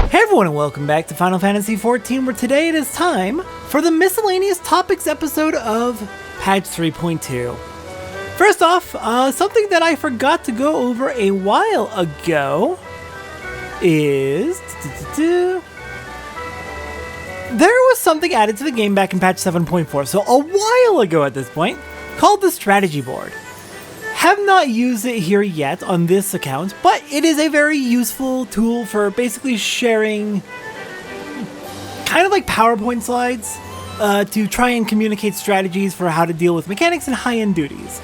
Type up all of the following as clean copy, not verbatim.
Hey everyone, and welcome back to Final Fantasy XIV, where today it is time for the Miscellaneous Topics episode of Patch 3.2. First off, something that I forgot to go over a while ago is... there was something added to the game back in patch 7.4, so a while ago at this point, called the Strategy Board. Have not used it here yet on this account, but it is a very useful tool for basically sharing kind of like PowerPoint slides to try and communicate strategies for how to deal with mechanics and high-end duties.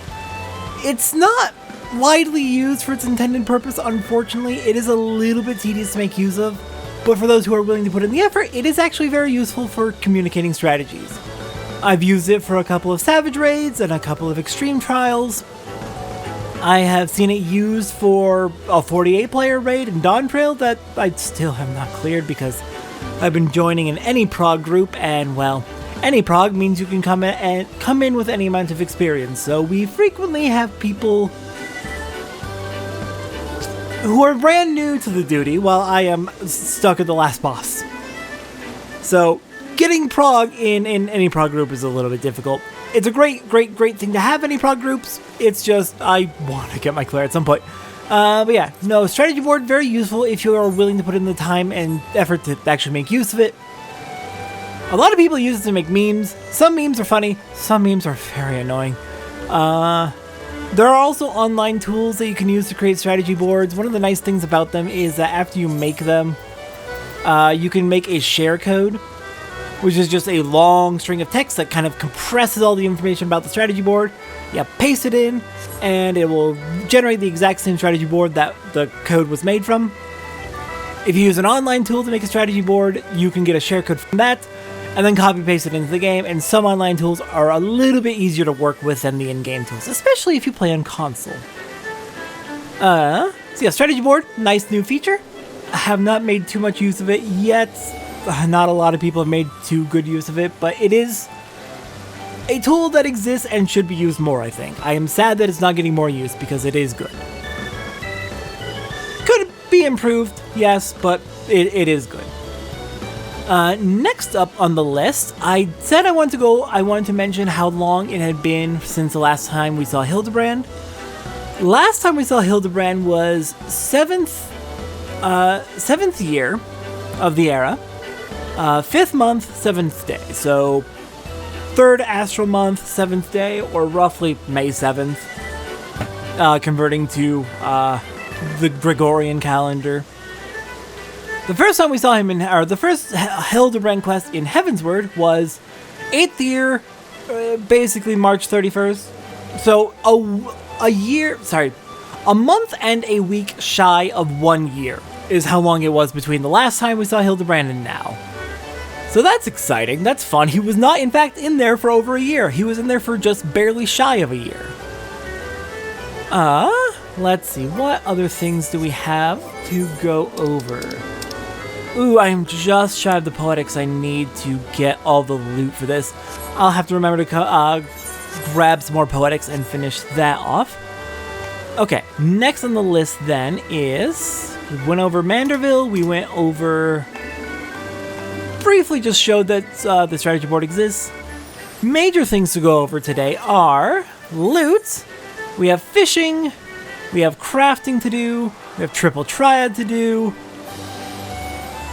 It's not widely used for its intended purpose, unfortunately. It is a little bit tedious to make use of, but for those who are willing to put in the effort, it is actually very useful for communicating strategies. I've used it for a couple of Savage Raids and a couple of Extreme Trials. I have seen it used for a 48-player raid in Dawn Trail that I still have not cleared because I've been joining an any prog group, and well, any prog means you can come in with any amount of experience, so we frequently have people who are brand new to the duty while I am stuck at the last boss. So getting prog in any prog group is a little bit difficult. It's a great thing to have any prog groups. It's just, I want to get my clear at some point. But yeah, no, strategy board, very useful if you are willing to put in the time and effort to actually make use of it. A lot of people use it to make memes. Some memes are funny, some memes are very annoying. There are also online tools that you can use to create strategy boards. One of the nice things about them is that after you make them, you can make a share code, which is just a long string of text that kind of compresses all the information about the strategy board. You paste it in, and it will generate the exact same strategy board that the code was made from. If you use an online tool to make a strategy board, you can get a share code from that, and then copy paste it into the game, and some online tools are a little bit easier to work with than the in-game tools, especially if you play on console. So yeah, strategy board, nice new feature. I have not made too much use of it yet. Not a lot of people have made too good use of it, but it is a tool that exists and should be used more, I think. I am sad that it's not getting more use because it is good. Could be improved, yes, but it is good. Next up on the list, I said I wanted to mention how long it had been since the last time we saw Hildibrand. Last time we saw Hildibrand was 7th year of the era. 5th month, 7th day. So 3rd astral month, 7th day, or roughly May 7th, converting to the Gregorian calendar. The first time we saw him the first Hildibrand quest in Heavensward was 8th year, basically March 31st. So a month and a week shy of 1 year is how long it was between the last time we saw Hildibrand and now. So that's exciting, that's fun. He was not, in fact, in there for over a year. He was in there for just barely shy of a year. Let's see, what other things do we have to go over? Ooh, I'm just shy of the poetics I need to get all the loot for this. I'll have to remember to grab some more poetics and finish that off. Okay, next on the list then is... we went over Manderville, we went over... briefly just showed that the strategy board exists. Major things to go over today are loot, we have fishing, we have crafting to do, we have triple triad to do,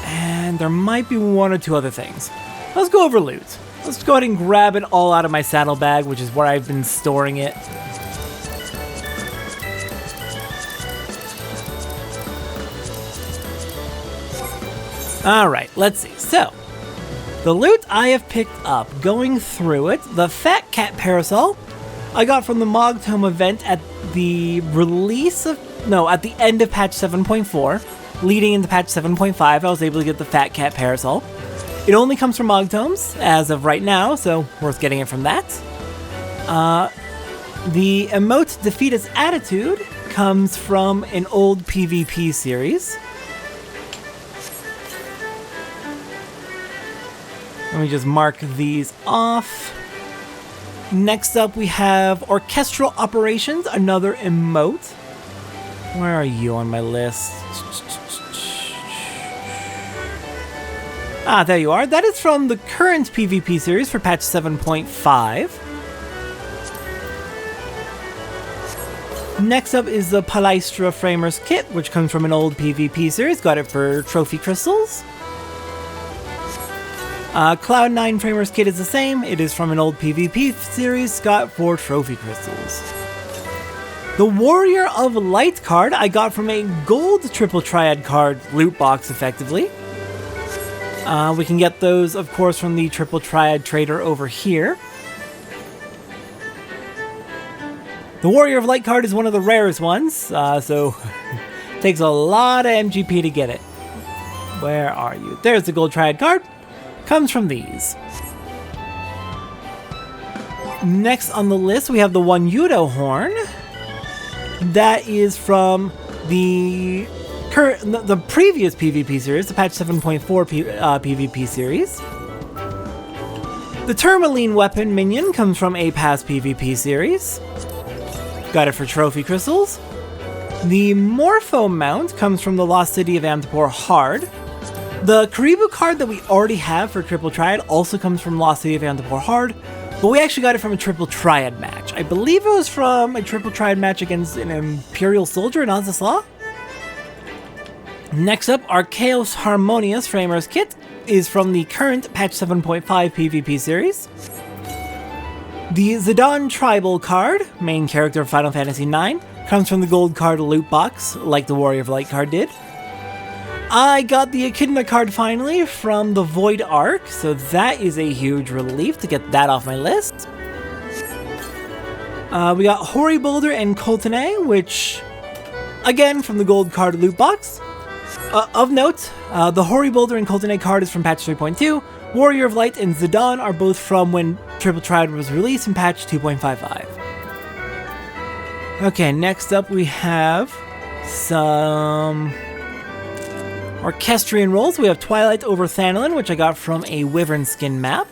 and there might be one or two other things. Let's go over loot. Let's go ahead and grab it all out of my saddlebag, which is where I've been storing it. Alright, let's see. So, the loot I have picked up, going through it, the Fat Cat Parasol, I got from the Mog Tome event at the at the end of patch 7.4, leading into patch 7.5, I was able to get the Fat Cat Parasol. It only comes from Mog Tomes, as of right now, so worth getting it from that. The emote Defeatist Attitude comes from an old PvP series. Let me just mark these off. Next up we have Orchestral Operations, another emote. Where are you on my list? Ah, there you are. That is from the current PvP series for patch 7.5. Next up is the Palestra Framers Kit, which comes from an old PvP series. Got it for trophy crystals. Cloud9 Framers Kit is the same. It is from an old PvP series. Got for trophy crystals. The Warrior of Light card I got from a gold triple triad card loot box, effectively. We can get those, of course, from the triple triad trader over here. The Warrior of Light card is one of the rarest ones, so takes a lot of MGP to get it. Where are you? There's the gold triad card. Comes from these. Next on the list, we have the One Yudo Horn. That is from the previous PvP series, the patch 7.4 PvP series. The Tourmaline Weapon Minion comes from a past PvP series. Got it for trophy crystals. The Morpho Mount comes from the Lost City of Amtapor Hard. The Karibu card that we already have for Triple Triad also comes from Lost City of Amtapor Hard, but we actually got it from a Triple Triad match. I believe it was from a Triple Triad match against an Imperial Soldier in Azaslaw. Next up, our Chaos Harmonious Framers Kit is from the current patch 7.5 PvP series. The Zidane Tribal card, main character of Final Fantasy IX, comes from the gold card loot box, like the Warrior of Light card did. I got the Echidna card finally from the Void Arc, so that is a huge relief to get that off my list. We got Hori Boulder and Coltene, which, again, from the gold card loot box. Of note, the Hori Boulder and Coltene card is from patch 3.2. Warrior of Light and Zidane are both from when Triple Triad was released in patch 2.55. Okay, next up we have some Orchestrion rolls. We have Twilight over Thanalin, which I got from a Wyvern skin map.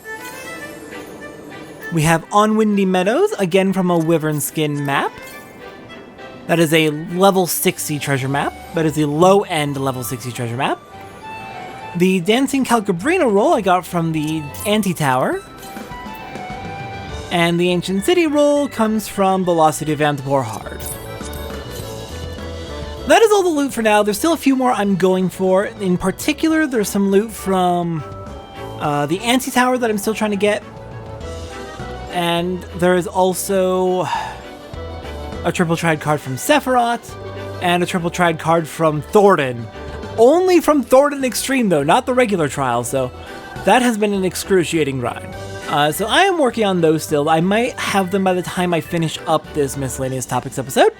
We have On Windy Meadows, again from a Wyvern skin map. That is a level 60 treasure map. That is a low-end level 60 treasure map. The Dancing Calcabrina roll I got from the Anti-Tower. And the Ancient City roll comes from the Lost City of Amtapor Hard. That is all the loot for now. There's still a few more I'm going for. In particular, there's some loot from the Anti-Tower that I'm still trying to get. And there is also a Triple Triad card from Sephiroth and a Triple Triad card from Thornton. Only from Thornton Extreme, though, not the regular trial, so that has been an excruciating ride. So I am working on those still. I might have them by the time I finish up this Miscellaneous Topics episode.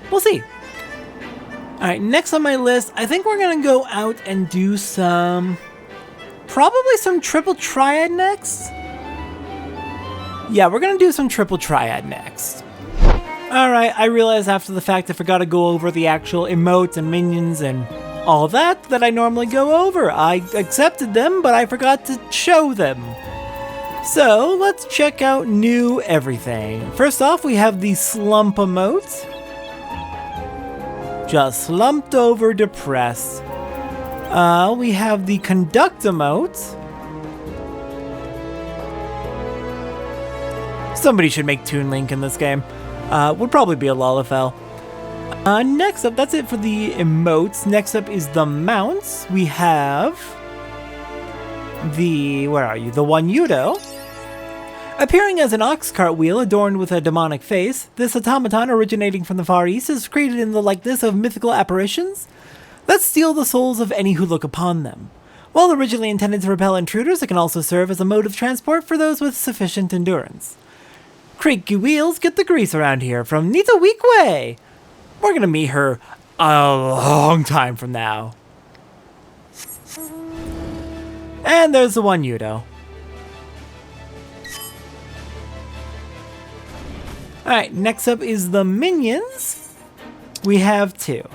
We'll see. Alright, next on my list, I think we're going to go out and do probably some Triple Triad next. Yeah, we're going to do some Triple Triad next. Alright, I realized after the fact I forgot to go over the actual emotes and minions and all that I normally go over. I accepted them, but I forgot to show them. So, let's check out new everything. First off, we have the Slump emote. Just slumped over, depressed. We have the Conduct emote. Somebody should make Toon Link in this game. Would probably be a Lalafell. Next up, that's it for the emotes. Next up is the mounts. We have the, where are you? The One Yudo. Appearing as an ox cart wheel adorned with a demonic face, this automaton originating from the Far East is created in the likeness of mythical apparitions that steal the souls of any who look upon them. While originally intended to repel intruders, it can also serve as a mode of transport for those with sufficient endurance. Creaky wheels get the grease around here from Nita Weekway. We're gonna meet her a long time from now. And there's the One Yudo. Alright, next up is the minions. We have two.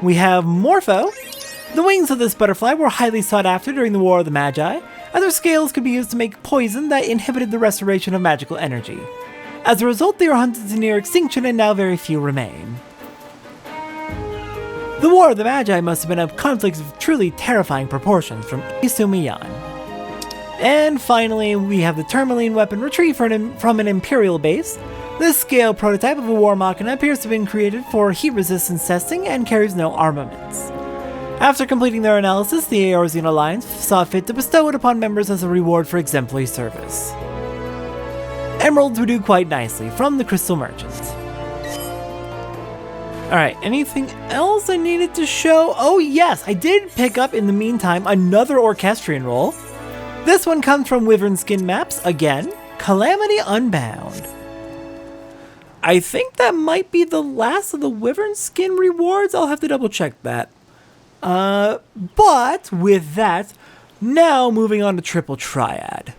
We have Morpho. The wings of this butterfly were highly sought after during the War of the Magi, as their scales could be used to make poison that inhibited the restoration of magical energy. As a result, they are hunted to near extinction and now very few remain. The War of the Magi must have been a conflict of truly terrifying proportions from Isumiyan. And finally, we have the Tourmaline weapon retrieved from an Imperial base. This scale prototype of a War Machina appears to have been created for heat resistance testing and carries no armaments. After completing their analysis, the Eorzean Alliance saw fit to bestow it upon members as a reward for exemplary service. Emeralds would do quite nicely from the Crystal Merchant. Alright, anything else I needed to show? Oh yes, I did pick up in the meantime another Orchestrion roll. This one comes from Wyvern Skin Maps, again, Calamity Unbound. I think that might be the last of the Wyvern Skin rewards, I'll have to double check that. But with that, now moving on to Triple Triad.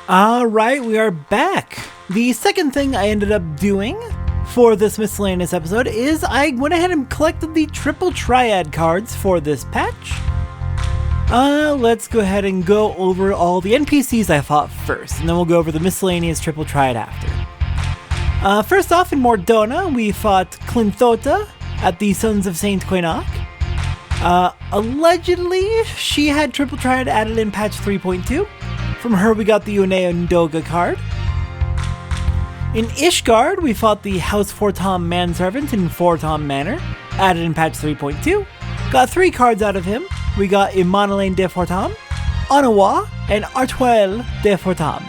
Alright, we are back. The second thing I ended up doing for this Miscellaneous episode is I went ahead and collected the Triple Triad cards for this patch. Let's go ahead and go over all the NPCs I fought first, and then we'll go over the Miscellaneous Triple Triad after. First off, in Mordona, we fought Clinthota at the Sons of Saint Quenach. Allegedly, she had Triple Triad added in patch 3.2. From her, we got the Unea Ndoga card. In Ishgard, we fought the House Fortom Manservant in Fortom Manor, added in patch 3.2. Got 3 cards out of him. We got Imanolaine de Fortom, Onawa, and Artuel de Fortom.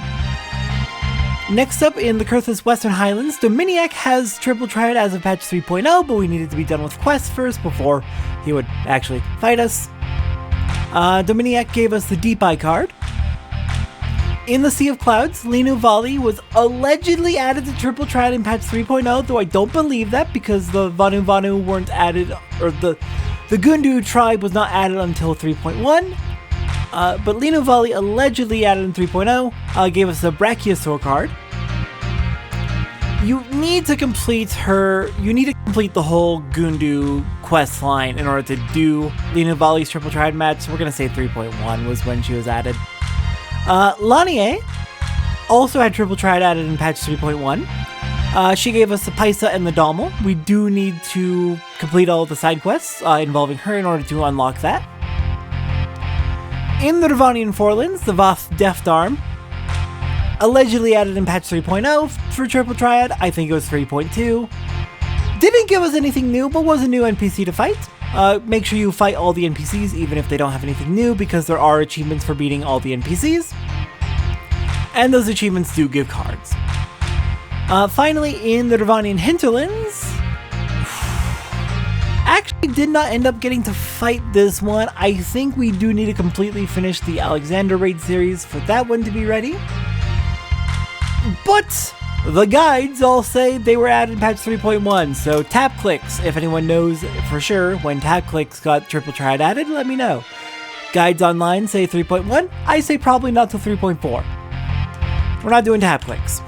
Next up, in the Kurthus Western Highlands, Dominiac has Triple Triad as of patch 3.0, but we needed to be done with quests first before he would actually fight us. Dominiac gave us the Deep Eye card. In the Sea of Clouds, Linu Vali was allegedly added to Triple Triad in patch 3.0, though I don't believe that because the Vanu Vanu weren't added, or the Gundu tribe was not added until 3.1. But Linu Vali allegedly added in 3.0 gave us the Brachiosaur card. You need to complete the whole Gundu quest line in order to do Linu Vali's Triple Triad match, so we're going to say 3.1 was when she was added. Lanier also had Triple Triad added in patch 3.1. She gave us the Paisa and the Dommel. We do need to complete all of the side quests involving her in order to unlock that. In the Ravanian Forlands, the Voth Deft Arm, allegedly added in patch 3.0 for Triple Triad. I think it was 3.2. Didn't give us anything new, but was a new NPC to fight. Make sure you fight all the NPCs, even if they don't have anything new, because there are achievements for beating all the NPCs. And those achievements do give cards. Finally, in the Ravanian Hinterlands, actually did not end up getting to fight this one. I think we do need to completely finish the Alexander Raid series for that one to be ready. But the guides all say they were added in patch 3.1, so tap clicks. If anyone knows for sure when tap clicks got Triple Triad added, let me know. Guides online say 3.1. I say probably not till 3.4. We're not doing tap clicks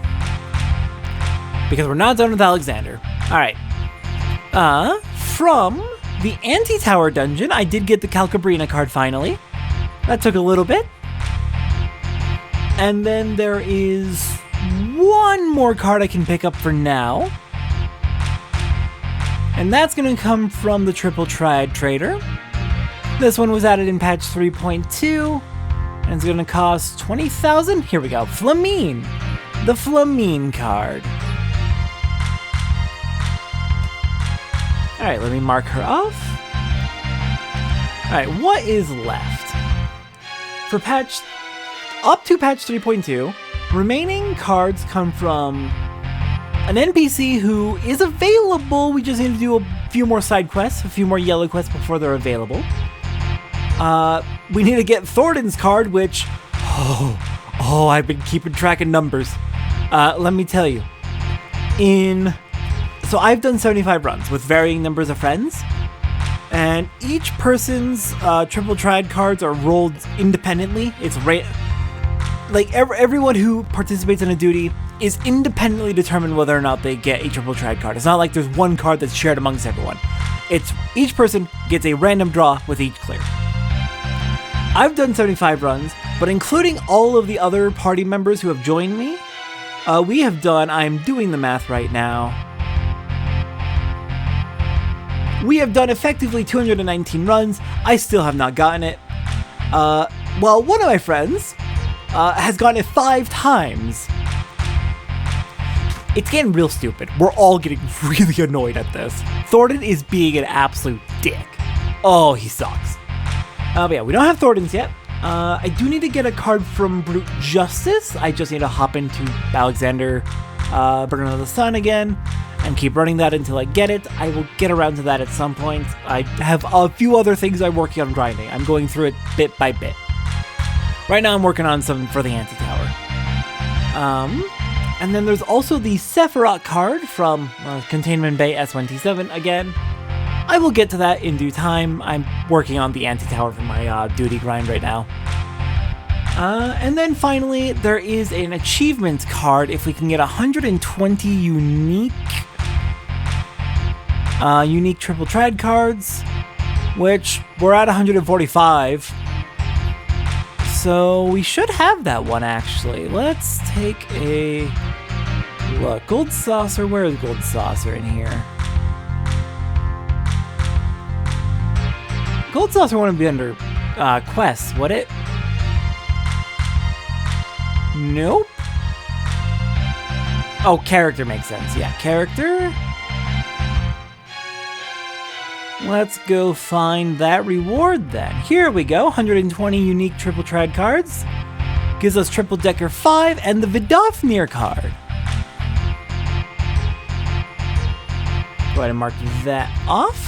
because we're not done with Alexander. Alright. From the Anti-Tower dungeon, I did get the Calcabrina card finally. That took a little bit. And then there is one more card I can pick up for now. And that's going to come from the Triple Triad Trader. This one was added in patch 3.2. And it's going to cost 20,000. Here we go. Flamine. The Flamine card. Alright, let me mark her off. Alright, what is left? For up to patch 3.2, remaining cards come from an NPC who is available. We just need to do a few more side quests, a few more yellow quests before they're available. We need to get Thornton's card, which... Oh, I've been keeping track of numbers. Let me tell you. So I've done 75 runs with varying numbers of friends, and each person's Triple Triad cards are rolled independently. It's like everyone who participates in a duty is independently determined whether or not they get a Triple Triad card. It's not like there's one card that's shared amongst everyone. It's each person gets a random draw with each clear. I've done 75 runs, but including all of the other party members who have joined me, I'm doing the math right now. We have done effectively 219 runs. I still have not gotten it. Well, one of my friends has gotten it 5 times. It's getting real stupid. We're all getting really annoyed at this. Thornton is being an absolute dick. Oh, he sucks. But yeah, we don't have Thorntons yet. I do need to get a card from Brute Justice. I just need to hop into Alexander, Burden of the Sun again, and keep running that until I get it. I will get around to that at some point. I have a few other things I'm working on grinding. I'm going through it bit by bit. Right now I'm working on some for the Anti-Tower. And then there's also the Sephiroth card from Containment Bay S1T7 again. I will get to that in due time. I'm working on the Anti-Tower for my duty grind right now. And then finally, there is an achievement card if we can get 120 unique triple Triad cards, which we're at 145. So we should have that one actually. Let's take a look. Gold Saucer, where is Gold Saucer in here? Gold Saucer wouldn't be under quests, would it? Nope. Oh, character makes sense. Yeah, character. Let's go find that reward then. Here we go. 120 unique triple Triad cards. Gives us Triple Decker 5 and the Vidofnir card. Go ahead and mark that off.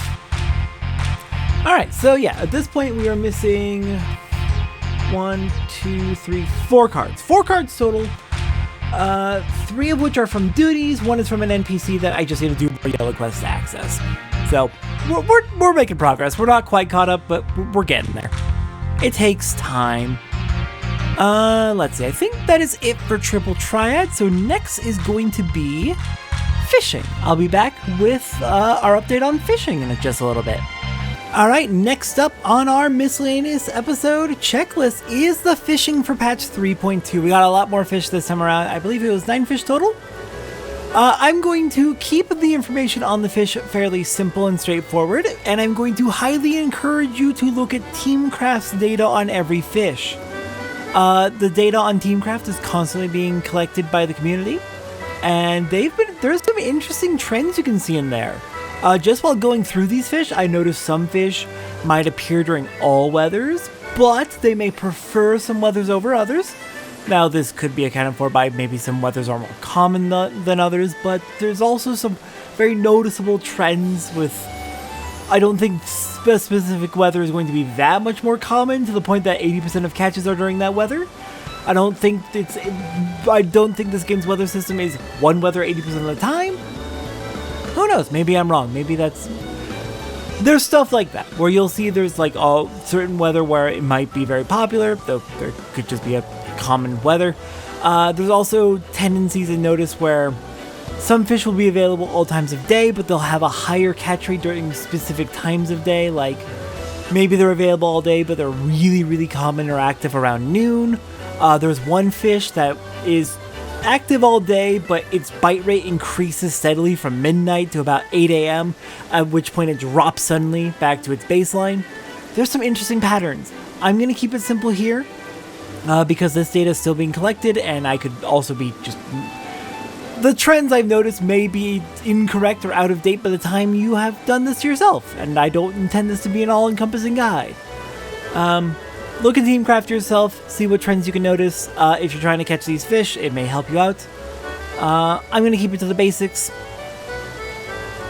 Alright, so yeah, at this point we are missing 1, 2, 3, 4 cards. 4 cards total. 3 of which are from duties. 1 is from an NPC that I just need to do more Yellow Quest to access. So, we're making progress. We're not quite caught up, but we're getting there. It takes time. Let's see. I think that is it for Triple Triad. So next is going to be fishing. I'll be back with our update on fishing in just a little bit. Alright, next up on our Miscellaneous episode checklist is the fishing for patch 3.2. We got a lot more fish this time around. I believe it was 9 fish total. I'm going to keep the information on the fish fairly simple and straightforward, and I'm going to highly encourage you to look at Teamcraft's data on every fish. The data on Teamcraft is constantly being collected by the community, and there's some interesting trends you can see in there. Just while going through these fish, I noticed some fish might appear during all weathers, but they may prefer some weathers over others. Now, this could be accounted for by maybe some weathers are more common than others, but there's also some very noticeable trends with... I don't think specific weather is going to be that much more common to the point that 80% of catches are during that weather. I don't think this game's weather system is one weather 80% of the time. Who knows? Maybe I'm wrong. Maybe that's... There's stuff like that, where you'll see there's like all certain weather where it might be very popular, though there could just be a common weather. There's also tendencies to notice where some fish will be available all times of day, but they'll have a higher catch rate during specific times of day, like maybe they're available all day, but they're really, really common or active around noon. There's one fish that is active all day, but its bite rate increases steadily from midnight to about 8 a.m., at which point it drops suddenly back to its baseline. There's some interesting patterns. I'm going to keep it simple here, because this data is still being collected, and I could also be just... The trends I've noticed may be incorrect or out of date by the time you have done this yourself, and I don't intend this to be an all-encompassing guide. Look at Teamcraft yourself, see what trends you can notice. If you're trying to catch these fish, it may help you out. I'm going to keep it to the basics.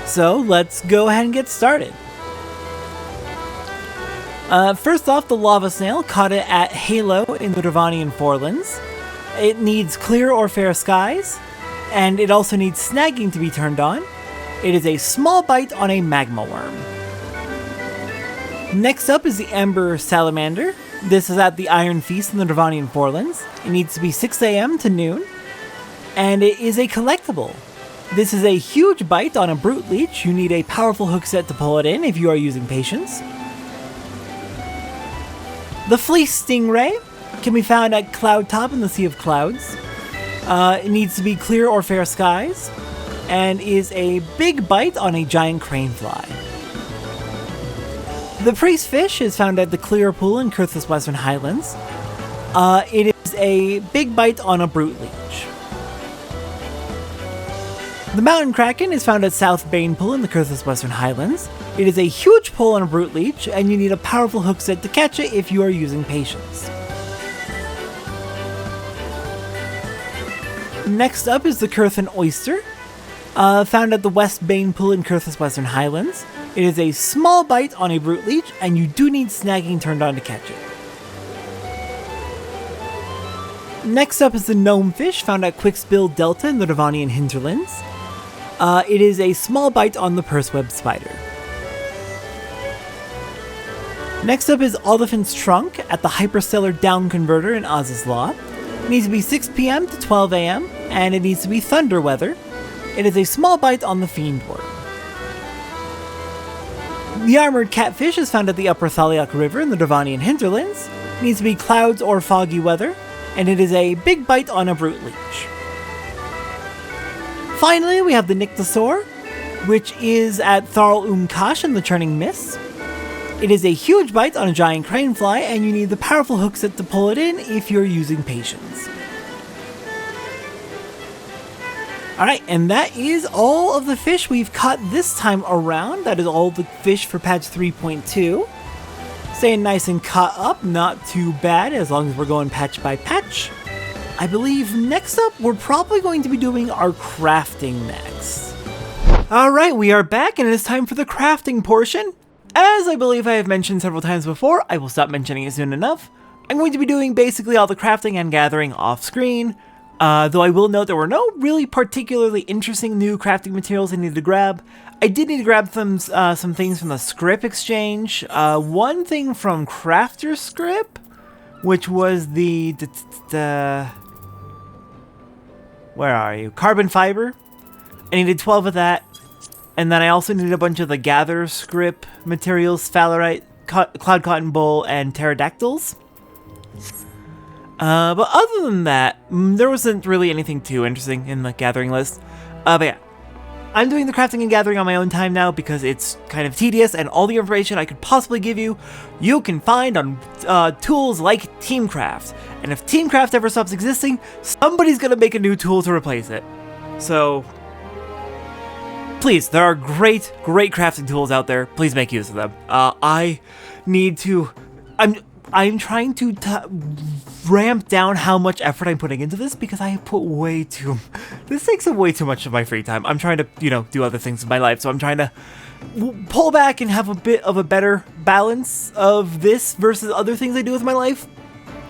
So let's go ahead and get started. First off, the lava snail, caught it at Halo in the Dravanian Forelands. It needs clear or fair skies, and it also needs snagging to be turned on. It is a small bite on a magma worm. Next up is the Ember Salamander. This is at the Iron Feast in the Dravanian Forelands. It needs to be 6 a.m. to noon, and it is a collectible. This is a huge bite on a Brute Leech. You need a powerful hook set to pull it in if you are using patience. The Fleece Stingray can be found at Cloud Top in the Sea of Clouds. It needs to be clear or fair skies, and is a big bite on a giant cranefly. The Priest Fish is found at the Clear Pool in Kurthus Western Highlands. It is is a big bite on a brute leech. The mountain kraken is found at South Banepool in the Curthus Western Highlands. It is a huge pull on a brute leech, and you need a powerful hook set to catch it if you are using patience. Next up is the Curthan oyster, found at the West Banepool in Curthus Western Highlands. It is a small bite on a brute leech, and you do need snagging turned on to catch it. Next up is the gnome fish, found at Quickspill Delta in the Devonian hinterlands. It is a small bite on the purseweb spider. Next up is Oliphant's Trunk at the Hyperstellar Down Converter in Oz's Law. It needs to be 6 p.m. to 12 a.m., and it needs to be thunder weather. It is a small bite on the Fiend Worm. The Armored Catfish is found at the Upper Thaliok River in the Devonian hinterlands. It needs to be clouds or foggy weather, and it is a big bite on a brute leech. Finally, we have the Nyctosaur, which is at Tharl Kash in the Churning Mist. It is a huge bite on a giant cranefly, and you need the powerful hook set to pull it in if you're using patience. Alright, and that is all of the fish we've caught this time around. That is all the fish for patch 3.2. Staying nice and caught up, not too bad as long as we're going patch by patch. I believe next up, we're probably going to be doing our crafting next. Alright, we are back and it is time for the crafting portion. As I believe I have mentioned several times before, I will stop mentioning it soon enough. I'm going to be doing basically all the crafting and gathering off screen. Though I will note there were no really particularly interesting new crafting materials I needed to grab. I did need to grab some things from the script exchange. One thing from Crafter Script, which was the where are you? Carbon fiber. I needed 12 of that. And then I also needed a bunch of the Gather Script materials, Phalorite, Cloud Cotton Bowl, and Pterodactyls. But other than that, there wasn't really anything too interesting in the gathering list. But yeah, I'm doing the crafting and gathering on my own time now because it's kind of tedious, and all the information I could possibly give you, you can find on tools like Teamcraft. And if Teamcraft ever stops existing, somebody's gonna make a new tool to replace it. So please, there are great crafting tools out there. Please make use of them. I'm trying to ramp down how much effort I'm putting into this because I have put this takes up way too much of my free time. I'm trying to, do other things in my life, so I'm trying to pull back and have a bit of a better balance of this versus other things I do with my life.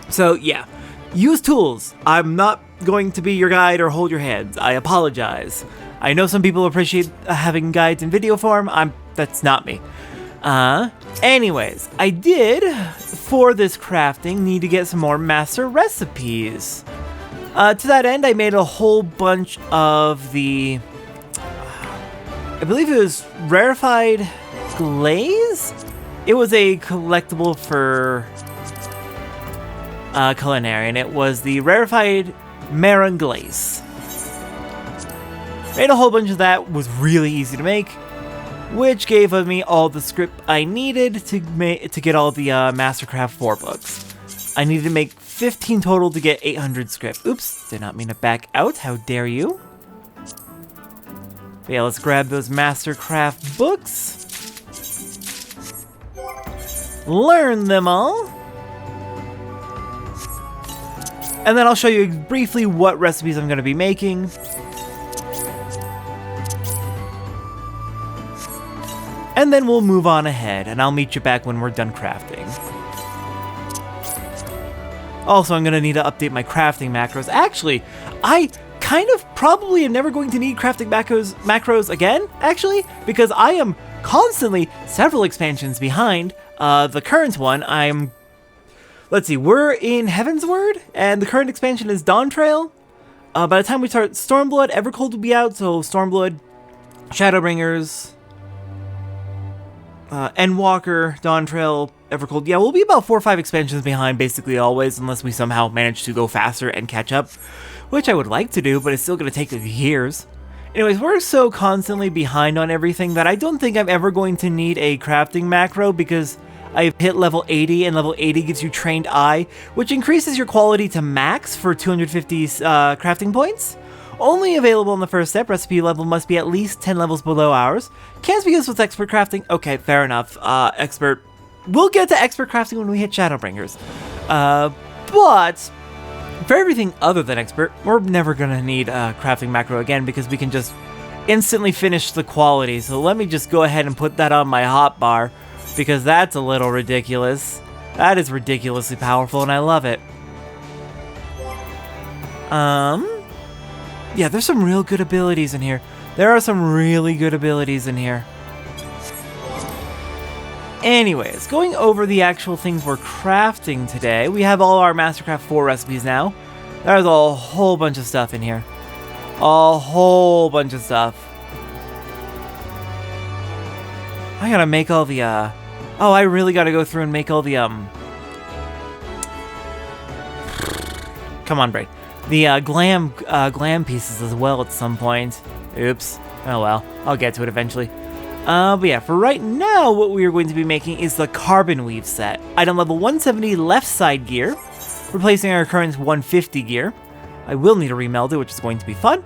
So yeah, use tools. I'm not going to be your guide or hold your hands. I apologize. I know some people appreciate having guides in video form. That's not me. Anyways, I did, for this crafting, need to get some more master recipes. To that end, I made a whole bunch of the, I believe it was rarefied glaze? It was a collectible for culinary, and it was the rarefied Marin glaze. Made a whole bunch of that, was really easy to make, which gave me all the script I needed to get all the Mastercraft 4 books. I needed to make 15 total to get 800 script. Oops, did not mean to back out, how dare you. But yeah, let's grab those Mastercraft books. Learn them all. And then I'll show you briefly what recipes I'm going to be making. And then we'll move on ahead, and I'll meet you back when we're done crafting. Also, I'm going to need to update my crafting macros. Actually, I kind of probably am never going to need crafting macros again, actually, because I am constantly several expansions behind the current one. Let's see, we're in Heavensward, and the current expansion is Dawn Trail. By the time we start Stormblood, Evercold will be out, so Stormblood, Shadowbringers, Endwalker, Dawn Trail, Evercold. Yeah, we'll be about 4 or 5 expansions behind basically always, unless we somehow manage to go faster and catch up, which I would like to do, but it's still going to take years. Anyways, we're so constantly behind on everything that I don't think I'm ever going to need a crafting macro because I've hit level 80, and level 80 gives you Trained Eye, which increases your quality to max for 250 crafting points. Only available on the first step. Recipe level must be at least 10 levels below ours. Can't be used with expert crafting. Okay, fair enough. Expert. We'll get to expert crafting when we hit Shadowbringers. But for everything other than expert, we're never gonna need a crafting macro again because we can just instantly finish the quality. So let me just go ahead and put that on my hotbar because that's a little ridiculous. That is ridiculously powerful and I love it. Yeah, there's some real good abilities in here. There are some really good abilities in here. Anyways, going over the actual things we're crafting today, we have all our Mastercraft 4 recipes now. There's a whole bunch of stuff in here. A whole bunch of stuff. I gotta make all the, oh, I really gotta go through and make all the, come on, Braid. The, glam pieces as well at some point. Oops. Oh well, I'll get to it eventually. But yeah, for right now, what we are going to be making is the Carbon Weave set. Item level 170 left side gear, replacing our current 150 gear. I will need a remeld it, which is going to be fun.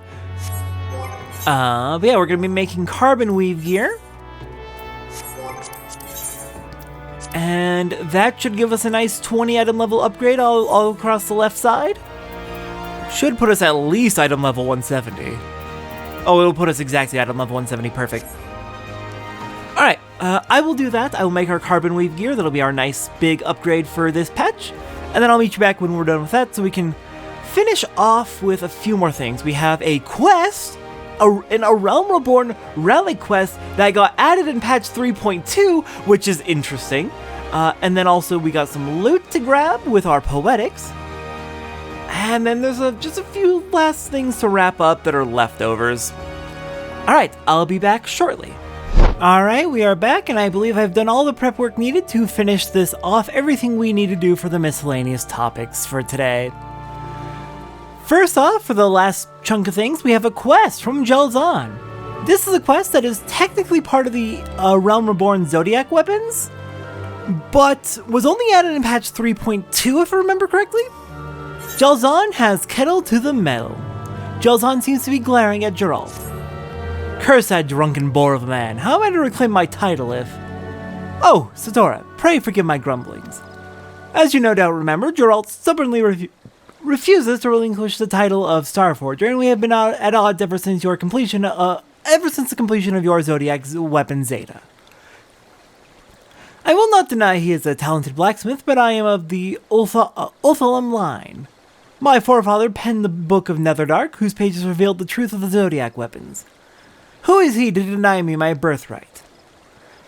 But yeah, we're going to be making Carbon Weave gear. And that should give us a nice 20 item level upgrade all across the left side. Should put us at least item level 170. Oh, it'll put us exactly item level 170, perfect. Alright, I will do that. I will make our Carbon Weave gear. That'll be our nice big upgrade for this patch. And then I'll meet you back when we're done with that so we can finish off with a few more things. We have a quest, a Realm Reborn relic quest that got added in patch 3.2, which is interesting. And then also we got some loot to grab with our poetics. And then there's just a few last things to wrap up that are leftovers. Alright, I'll be back shortly. Alright, we are back, and I believe I've done all the prep work needed to finish this off, everything we need to do for the miscellaneous topics for today. First off, for the last chunk of things, we have a quest from Gelzon. This is a quest that is technically part of the Realm Reborn Zodiac weapons, but was only added in patch 3.2 if I remember correctly. Gelzon has Kettle to the Mettle. Gelzon seems to be glaring at Gerolt. Curse that drunken bore of a man. How am I to reclaim my title if... Oh, Satora, pray forgive my grumblings. As you no doubt remember, Gerolt stubbornly refuses to relinquish the title of Starforger, and we have been at odds ever since the completion of your Zodiac's weapon Zeta. I will not deny he is a talented blacksmith, but I am of the Ulthalum line. My forefather penned the Book of Netherdark, whose pages revealed the truth of the Zodiac weapons. Who is he to deny me my birthright?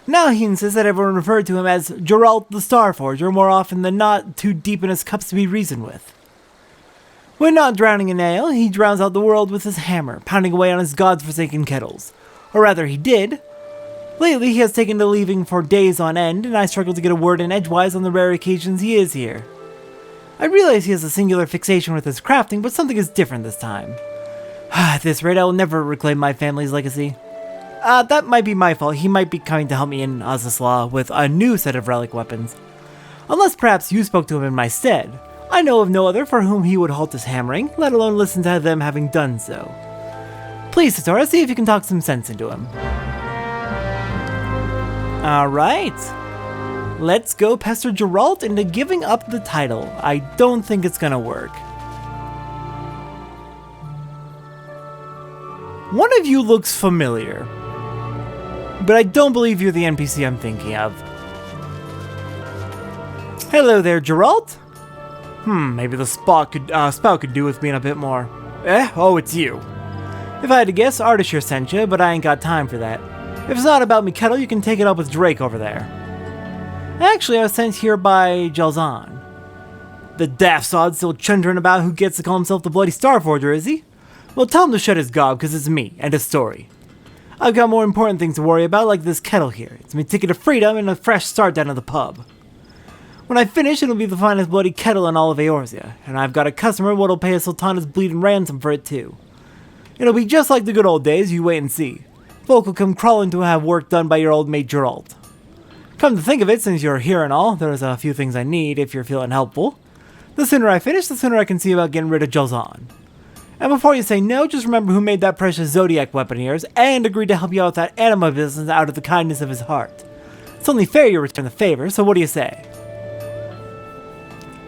Now he insists that everyone refer to him as Gerolt the Starforger more often than not, too deep in his cups to be reasoned with. When not drowning in ale, he drowns out the world with his hammer, pounding away on his god's-forsaken kettles. Or rather, he did. Lately, he has taken to leaving for days on end, and I struggle to get a word in edgewise on the rare occasions he is here. I realize he has a singular fixation with his crafting, but something is different this time. At this rate, I will never reclaim my family's legacy. That might be my fault. He might be coming to help me in Azaslaw with a new set of relic weapons. Unless perhaps you spoke to him in my stead. I know of no other for whom he would halt his hammering, let alone listen to them having done so. Please, Satora, see if you can talk some sense into him. Alright. Let's go pester Gerolt into giving up the title. I don't think it's gonna work. One of you looks familiar, but I don't believe you're the NPC I'm thinking of. Hello there, Gerolt. Maybe the spout could do with being a bit more. Oh, it's you. If I had to guess, Ardashir sent you, but I ain't got time for that. If it's not about me, Kettle, you can take it up with Drake over there. Actually, I was sent here by Gelzon. The daft sod still chundering about who gets to call himself the bloody Starforger, is he? Well, tell him to shut his gob, because it's me, and a story. I've got more important things to worry about, like this Kettle here. It's my ticket to freedom and a fresh start down at the pub. When I finish, it'll be the finest bloody Kettle in all of Eorzea, and I've got a customer what'll pay a Sultana's bleeding ransom for it too. It'll be just like the good old days, you wait and see. Folk will come crawling to have work done by your old mate Gerolt. Come to think of it, since you're here and all, there's a few things I need if you're feeling helpful. The sooner I finish, the sooner I can see about getting rid of Jolzon. And before you say no, just remember who made that precious Zodiac weapon of yours and agreed to help you out with that anima business out of the kindness of his heart. It's only fair you return the favor, so what do you say?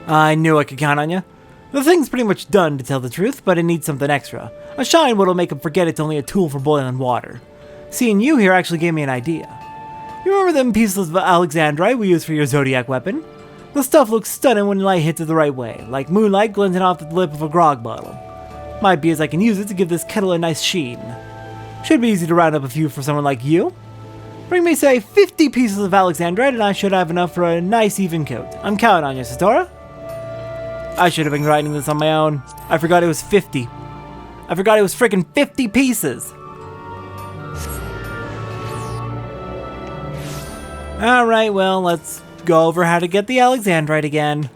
I knew I could count on you. The thing's pretty much done, to tell the truth, but it needs something extra. A shine what'll make him forget it's only a tool for boiling water. Seeing you here actually gave me an idea. You remember them pieces of alexandrite we used for your Zodiac weapon? The stuff looks stunning when light hits it the right way, like moonlight glinting off the lip of a grog bottle. Might be as I can use it to give this kettle a nice sheen. Should be easy to round up a few for someone like you. Bring me, say, 50 pieces of alexandrite and I should have enough for a nice even coat. I'm counting on you, Satora. I should have been grinding this on my own. I forgot it was 50. I forgot it was freaking 50 pieces. Alright, well, let's go over how to get the alexandrite again.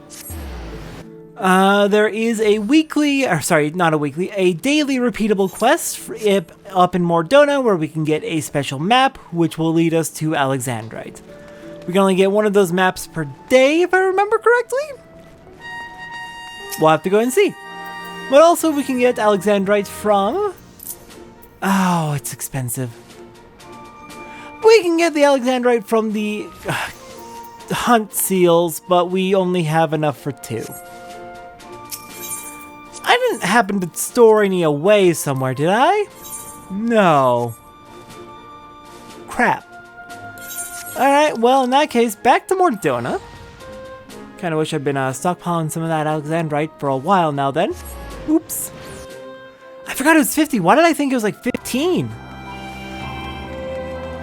There is a a daily repeatable quest up in Mordona where we can get a special map, which will lead us to alexandrite. We can only get one of those maps per day, if I remember correctly. We'll have to go and see. But also we can get alexandrite from... Oh, it's expensive. We can get the alexandrite from the hunt seals, but we only have enough for 2. I didn't happen to store any away somewhere, did I? No. Crap. Alright, well, in that case, back to Mordona. Kinda wish I'd been stockpiling some of that alexandrite for a while now then. Oops. I forgot it was 50. Why did I think it was like 15?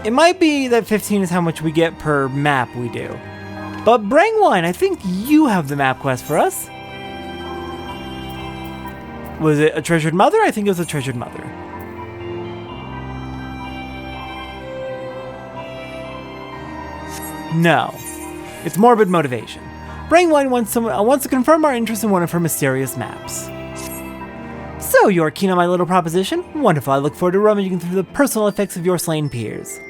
It might be that 15 is how much we get per map we do. But Brangwine, I think you have the map quest for us. Was it a treasured mother? I think it was a treasured mother. No. It's morbid motivation. Brangwine wants to confirm our interest in one of her mysterious maps. So, you're keen on my little proposition? Wonderful, I look forward to rummaging through the personal effects of your slain peers.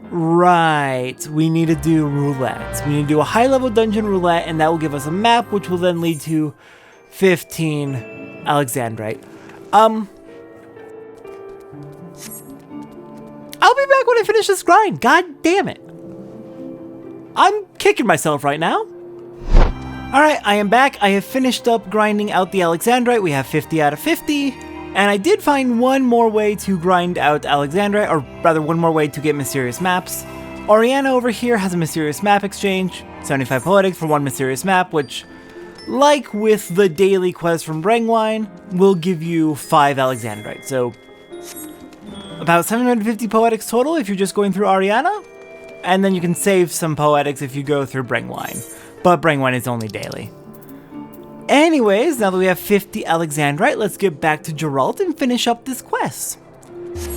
Right, we need to do roulette. We need to do a high-level dungeon roulette, and that will give us a map, which will then lead to 15 alexandrite. I'll be back when I finish this grind. God damn it. I'm kicking myself right now. Alright, I am back. I have finished up grinding out the alexandrite. We have 50 out of 50. And I did find one more way to grind out alexandrite, or rather one more way to get mysterious maps. Oriana over here has a mysterious map exchange, 75 poetics for one mysterious map, which, like with the daily quest from Brangwine, will give you 5 alexandrite. So, about 750 poetics total if you're just going through Oriana, and then you can save some poetics if you go through Brangwine. But Brangwine is only daily. Anyways, now that we have 50 alexandrite, let's get back to Gerolt and finish up this quest.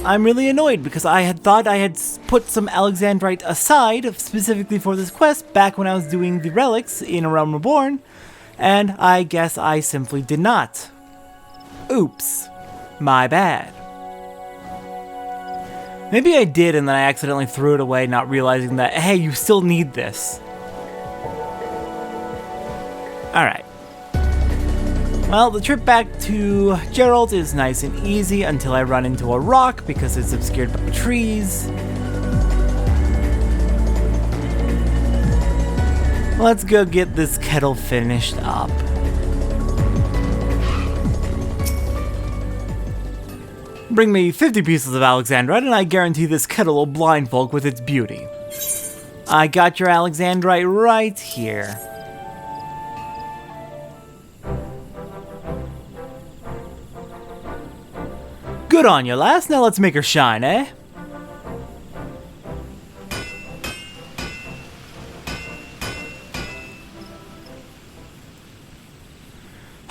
I'm really annoyed because I had thought I had put some alexandrite aside specifically for this quest back when I was doing the relics in A Realm Reborn, and I guess I simply did not. Oops. My bad. Maybe I did and then I accidentally threw it away, not realizing that, hey, you still need this. Alright. Well, the trip back to Gerolt is nice and easy until I run into a rock because it's obscured by trees. Let's go get this kettle finished up. Bring me 50 pieces of alexandrite and I guarantee this kettle will blind folk with its beauty. I got your alexandrite right here. Good on you, lass. Now let's make her shine, eh?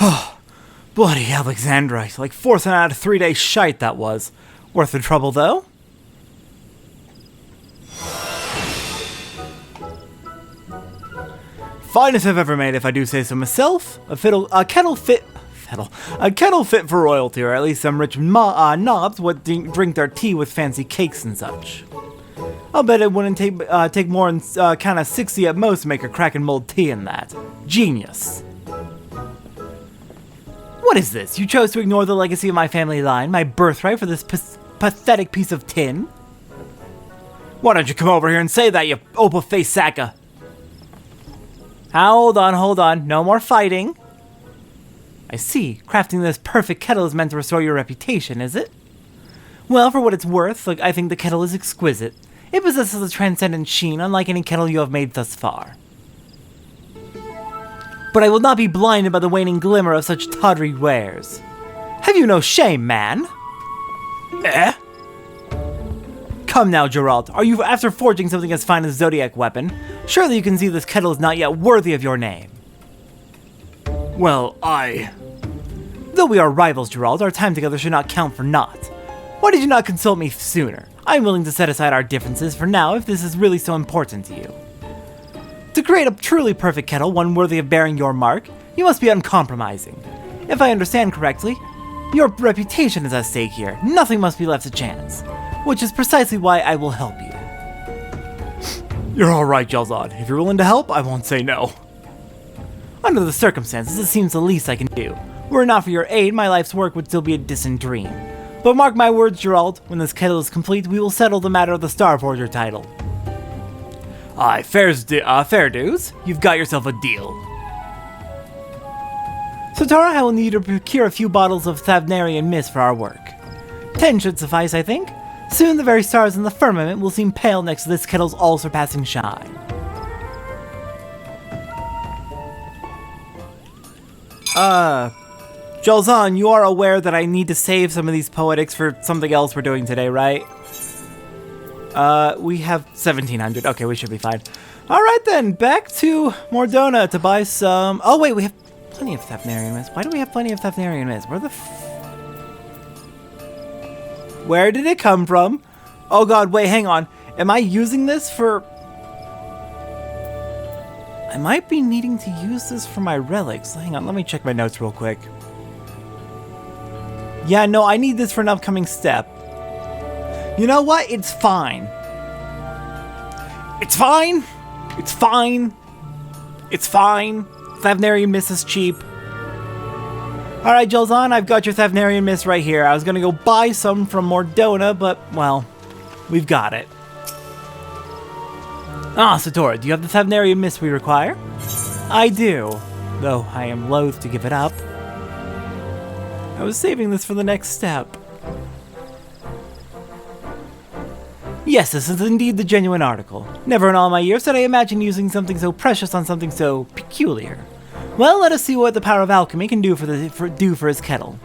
Oh, bloody alexandrite. Like forcing out a 3-day shite that was. Worth the trouble, though. Finest I've ever made, if I do say so myself. A kettle fit for royalty, or at least some rich knobs what drink their tea with fancy cakes and such. I'll bet it wouldn't take more than kind of 60 at most to make a crack and mold tea in that. Genius. What is this? You chose to ignore the legacy of my family line, my birthright, for this pathetic piece of tin? Why don't you come over here and say that, you opal-faced Saka? Hold on. No more fighting. I see. Crafting this perfect kettle is meant to restore your reputation, is it? Well, for what it's worth, look, I think the kettle is exquisite. It possesses a transcendent sheen, unlike any kettle you have made thus far. But I will not be blinded by the waning glimmer of such tawdry wares. Have you no shame, man? Eh? Come now, Gerolt. Are you after forging something as fine as a Zodiac weapon? Surely you can see this kettle is not yet worthy of your name. Well, Though we are rivals, Gerolt, our time together should not count for naught. Why did you not consult me sooner? I am willing to set aside our differences for now if this is really so important to you. To create a truly perfect kettle, one worthy of bearing your mark, you must be uncompromising. If I understand correctly, your reputation is at stake here. Nothing must be left to chance. Which is precisely why I will help you. You're alright, Jalzad. If you're willing to help, I won't say no. Under the circumstances, it seems the least I can do. Were it not for your aid, my life's work would still be a distant dream. But mark my words, Gerolt, when this kettle is complete, we will settle the matter of the Star Forger title. Aye, fair dues. You've got yourself a deal. So Tara, I will need to procure a few bottles of Thavnarian mist for our work. 10 should suffice, I think. Soon the very stars in the firmament will seem pale next to this kettle's all-surpassing shine. Jalzan, you are aware that I need to save some of these poetics for something else we're doing today, right? We have 1,700. Okay, we should be fine. Alright then, back to Mordona to buy some... Oh wait, we have plenty of Thavnarian mist. Why do we have plenty of Thavnarian mist? Where the Where did it come from? Oh god, wait, hang on. Am I using this for... I might be needing to use this for my relics. Hang on, let me check my notes real quick. Yeah, no, I need this for an upcoming step. You know what? It's fine. It's fine. It's fine. It's fine. Thavnarian mist is cheap. Alright, Jalzan, I've got your Thavnarian mist right here. I was gonna go buy some from Mordona, but, well, we've got it. Ah, Satora, do you have the Thavnarian mist we require? I do, though I am loath to give it up. I was saving this for the next step. Yes, this is indeed the genuine article. Never in all my years did I imagine using something so precious on something so peculiar. Well, let us see what the power of alchemy can do for his kettle.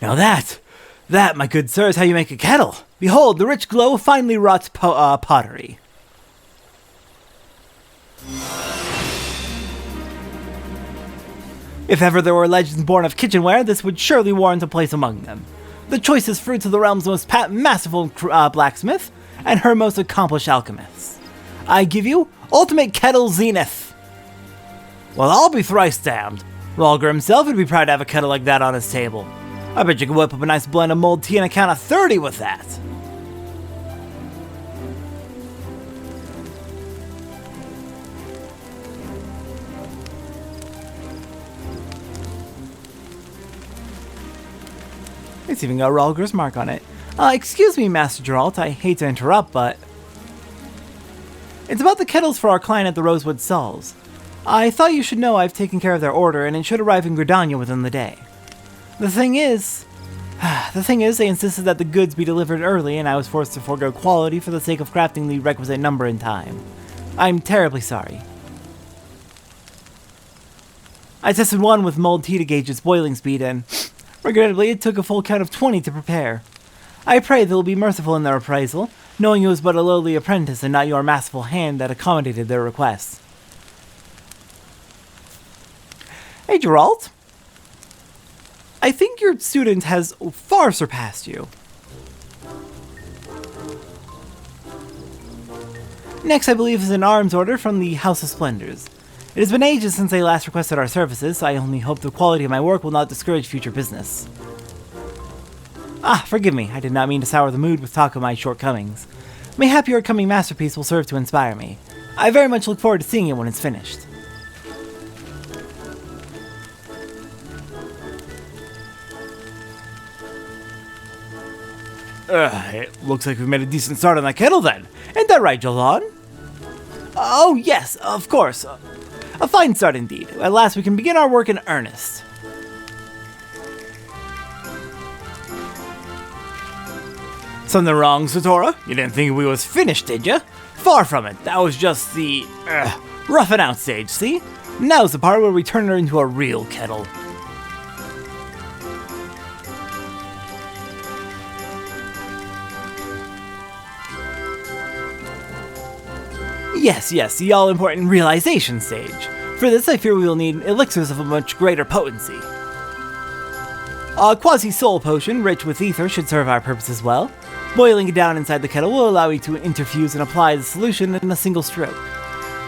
Now that, my good sir, is how you make a kettle. Behold, the rich glow of finely wrought pottery. If ever there were legends born of kitchenware, this would surely warrant a place among them. The choicest fruits of the realm's most masterful blacksmith, and her most accomplished alchemists. I give you Ultimate Kettle Zenith. Well, I'll be thrice damned. Rhalgr himself would be proud to have a kettle like that on his table. I bet you could whip up a nice blend of mulled tea and a count of 30 with that. It's even got Rhalgr's mark on it. Excuse me, Master Gerolt, I hate to interrupt, but... It's about the kettles for our client at the Rosewood Stalls. I thought you should know I've taken care of their order, and it should arrive in Gridania within the day. The thing is, they insisted that the goods be delivered early, and I was forced to forego quality for the sake of crafting the requisite number in time. I'm terribly sorry. I tested one with mulled tea to gauge its boiling speed, and regrettably, it took a full count of 20 to prepare. I pray they will be merciful in their appraisal, knowing it was but a lowly apprentice and not your masterful hand that accommodated their requests. Hey, Gerolt. I think your student has far surpassed you. Next, I believe, is an arms order from the House of Splendors. It has been ages since they last requested our services, so I only hope the quality of my work will not discourage future business. Ah, forgive me, I did not mean to sour the mood with talk of my shortcomings. Mayhap your coming masterpiece will serve to inspire me. I very much look forward to seeing it when it's finished. It looks like we've made a decent start on that kettle then. Ain't that right, Jolan? Oh yes, of course. A fine start indeed. At last we can begin our work in earnest. Something wrong, Satora? You didn't think we was finished, did ya? Far from it. That was just the, roughing out stage, see? Now's the part where we turn her into a real kettle. Yes, the all-important realization stage. For this, I fear we will need elixirs of a much greater potency. A quasi-soul potion, rich with ether, should serve our purpose as well. Boiling it down inside the kettle will allow you to interfuse and apply the solution in a single stroke.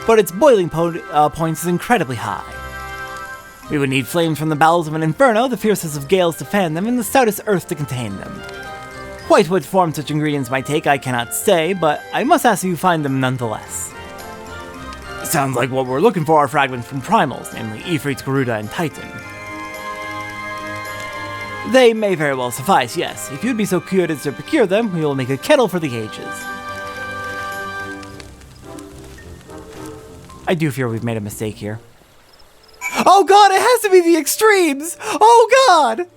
But its boiling point is incredibly high. We would need flames from the bowels of an inferno, the fiercest of gales to fan them, and the stoutest earth to contain them. Quite what form such ingredients might take I cannot say, but I must ask you find them nonetheless. Sounds like what we're looking for are fragments from primals, namely Ifrit, Garuda, and Titan. They may very well suffice, yes. If you'd be so good as to procure them, we will make a kettle for the ages. I do fear we've made a mistake here. Oh god, it has to be the extremes! Oh god!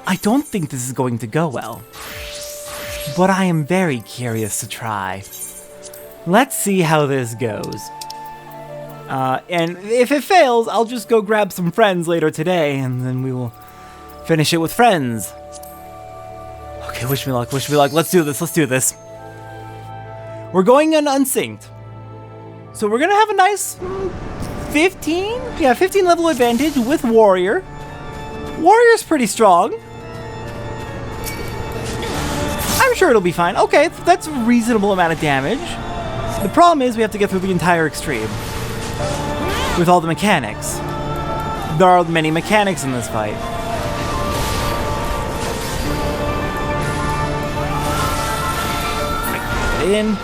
I don't think this is going to go well. But I am very curious to try. Let's see how this goes. And if it fails, I'll just go grab some friends later today, and then we will finish it with friends. Okay, wish me luck, wish me luck. Let's do this. We're going in unsynced. So we're gonna have a nice 15 level advantage with Warrior. Warrior's pretty strong. I'm sure it'll be fine. Okay, that's a reasonable amount of damage. The problem is we have to get through the entire extreme. With all the mechanics. There are many mechanics in this fight. Get in.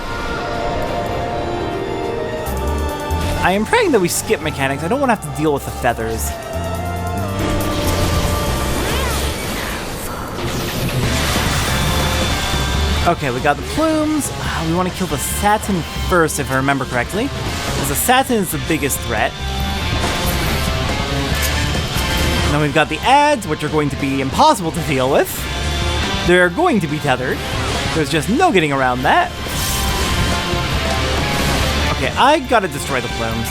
I am praying that we skip mechanics. I don't want to have to deal with the feathers. Okay, we got the plumes. We want to kill the Satin first, if I remember correctly. Because the Satin is the biggest threat. And then we've got the ads, which are going to be impossible to deal with. They're going to be tethered. There's just no getting around that. Okay, I gotta destroy the plumes.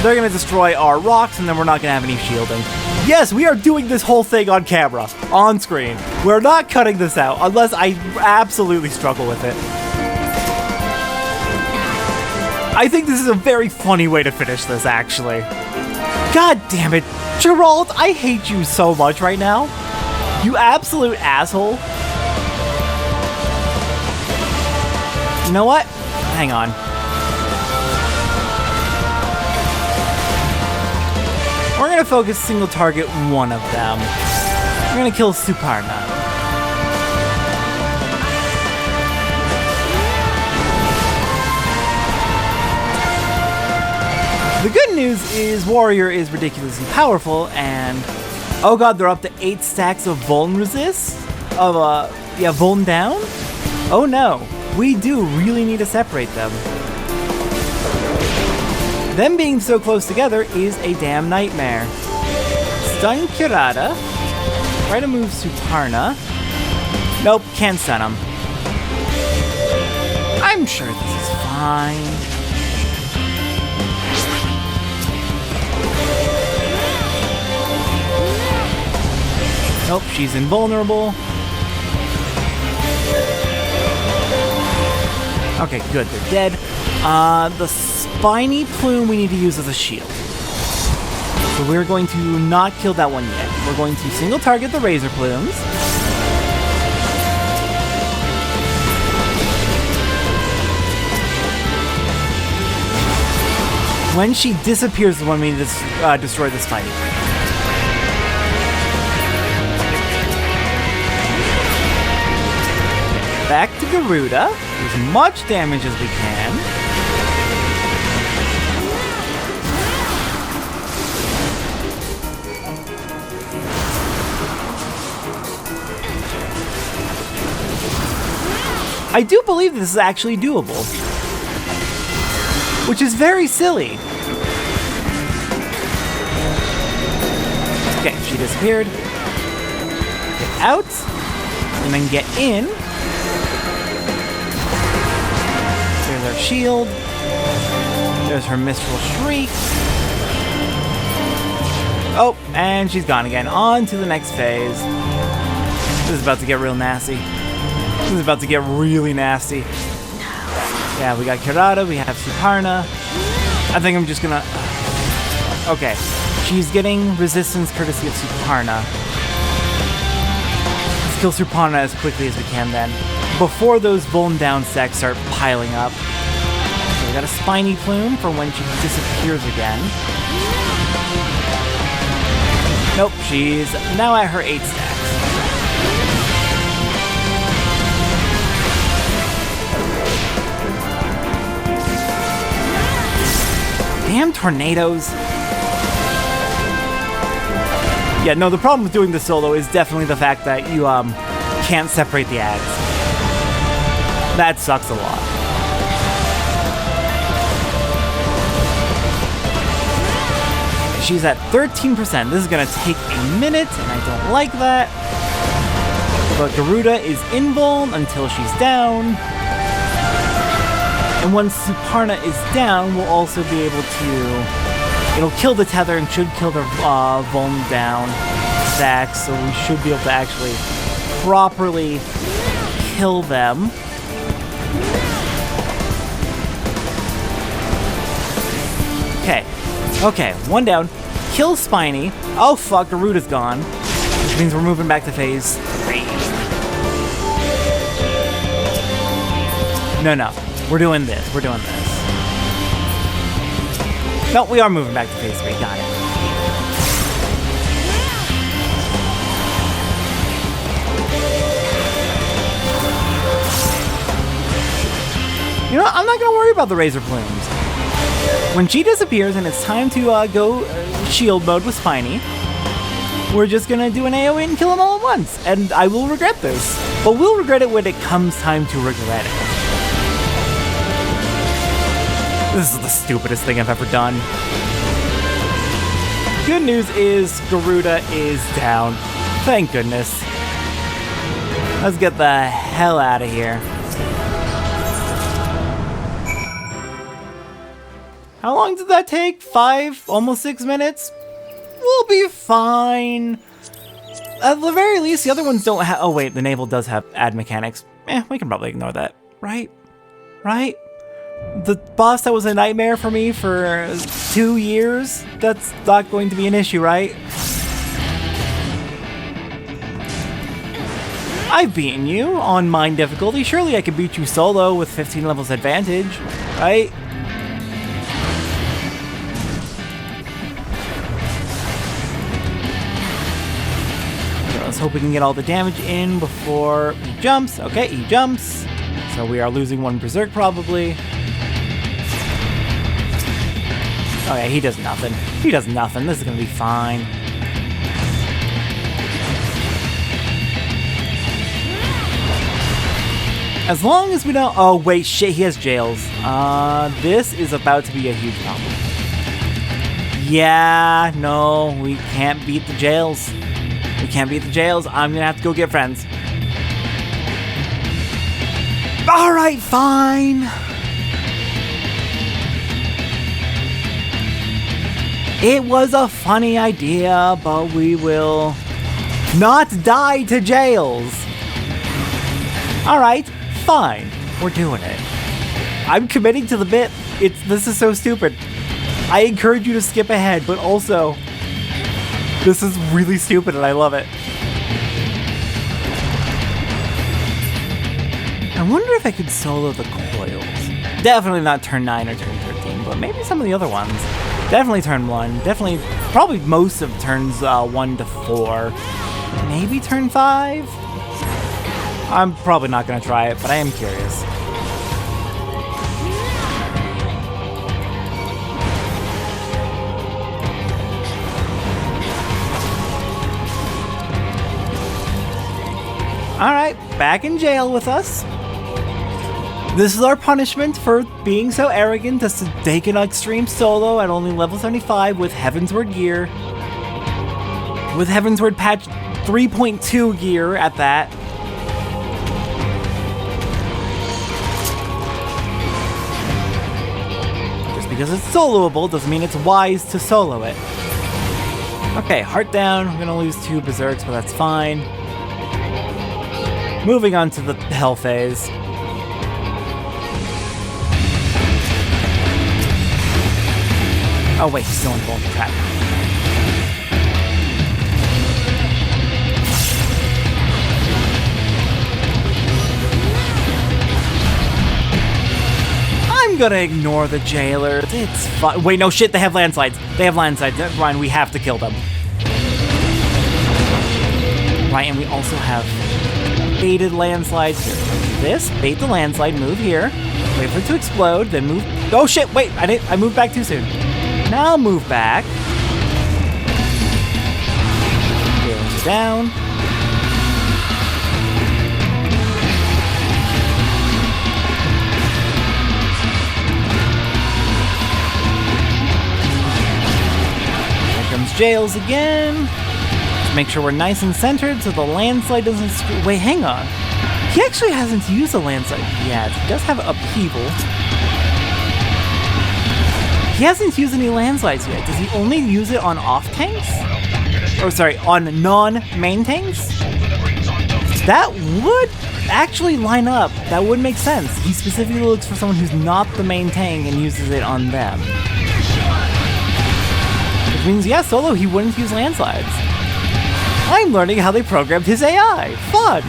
They're gonna destroy our rocks, and then we're not gonna have any shielding. Yes, we are doing this whole thing on camera, on screen. We're not cutting this out, unless I absolutely struggle with it. I think this is a very funny way to finish this, actually. God damn it. Gerolt, I hate you so much right now. You absolute asshole. You know what? Hang on. We're gonna focus single target one of them. We're gonna kill Suparna. The good news is Warrior is ridiculously powerful, and oh god, they're up to 8 stacks of Vuln resist? Vuln down? Oh no, we do really need to separate them. Them being so close together is a damn nightmare. Stun Kirada. Try to move Suparna. Nope, can't stun him. I'm sure this is fine. Nope, she's invulnerable. Okay, good, they're dead. The spiny plume we need to use as a shield. So we're going to not kill that one yet. We're going to single target the razor plumes. When she disappears is when we destroy this fight. Back to Garuda. Do as much damage as we can. I do believe this is actually doable, which is very silly. Okay, she disappeared. Get out, and then get in. There's our shield. There's her Mistral Shriek. Oh, and she's gone again. On to the next phase. This is about to get real nasty. This is about to get really nasty. Yeah, we got Kirata, we have Suparna. I think I'm just gonna... Okay, she's getting resistance courtesy of Suparna. Let's kill Suparna as quickly as we can then, before those Vuln down stacks start piling up. So we got a Spiny Plume for when she disappears again. Nope, she's now at her 8 stacks. Damn tornadoes. Yeah, no, the problem with doing this solo is definitely the fact that you can't separate the ads. That sucks a lot. She's at 13%. This is gonna take a minute, and I don't like that. But Garuda is invuln until she's down. And once Suparna is down, we'll also be able to... It'll kill the tether and should kill the Vuln down stacks, so we should be able to actually properly kill them. Okay, one down. Kill Spiny. Oh fuck, Garuda's gone. Which means we're moving back to phase 3. No. We're doing this. No, we are moving back to phase 3. Got it. You know what? I'm not going to worry about the Razor Plumes. When she disappears and it's time to go shield mode with Spiny, we're just going to do an AoE and kill them all at once. And I will regret this. But we'll regret it when it comes time to regret it. This is the stupidest thing I've ever done. Good news is Garuda is down. Thank goodness. Let's get the hell out of here. How long did that take? 5? Almost 6 minutes? We'll be fine. At the very least, the other ones don't have... Oh wait, the Naval does have ad mechanics. We can probably ignore that. Right? The boss that was a nightmare for me for 2 years? That's not going to be an issue, right? I've beaten you on mine difficulty. Surely I could beat you solo with 15 levels advantage, right? So let's hope we can get all the damage in before he jumps. Okay, he jumps. So we are losing one Berserk probably. Oh yeah, he does nothing. This is gonna be fine. As long as we don't... Oh wait, shit, he has jails. This is about to be a huge problem. Yeah, no, we can't beat the jails. I'm gonna have to go get friends. Alright, fine. It was a funny idea, but we will not die to jails. Alright, fine. We're doing it. I'm committing to the bit. This is so stupid. I encourage you to skip ahead, but also, this is really stupid and I love it. I wonder if I could solo the coils. Definitely not turn 9 or turn 13, but maybe some of the other ones. Definitely turn 1. Definitely, probably most of turns 1 to 4. Maybe turn 5? I'm probably not going to try it, but I am curious. Alright, back in jail with us. This is our punishment for being so arrogant as to take an extreme solo at only level 75 with Heavensward gear. With Heavensward patch 3.2 gear at that. Just because it's soloable doesn't mean it's wise to solo it. Okay, heart down. We're gonna lose 2 berserks, but that's fine. Moving on to the hell phase. Oh wait, he's still involved. Crap. I'm gonna ignore the jailers. It's fun. Wait, no shit, they have landslides. They have landslides. Ryan, we have to kill them. Right, and we also have baited landslides here. This, bait the landslide, move here. Wait for it to explode, then move. Oh shit, wait, I moved back too soon. Now move back. Goes down. Here comes Jails again. Let's make sure we're nice and centered so the landslide doesn't wait, hang on. He actually hasn't used a landslide yet. He does have upheaval. He hasn't used any landslides yet. Does he only use it on off tanks? Or sorry, on non-main tanks? That would actually line up. That would make sense. He specifically looks for someone who's not the main tank and uses it on them. Which means, yeah, solo, he wouldn't use landslides. I'm learning how they programmed his AI. Fun!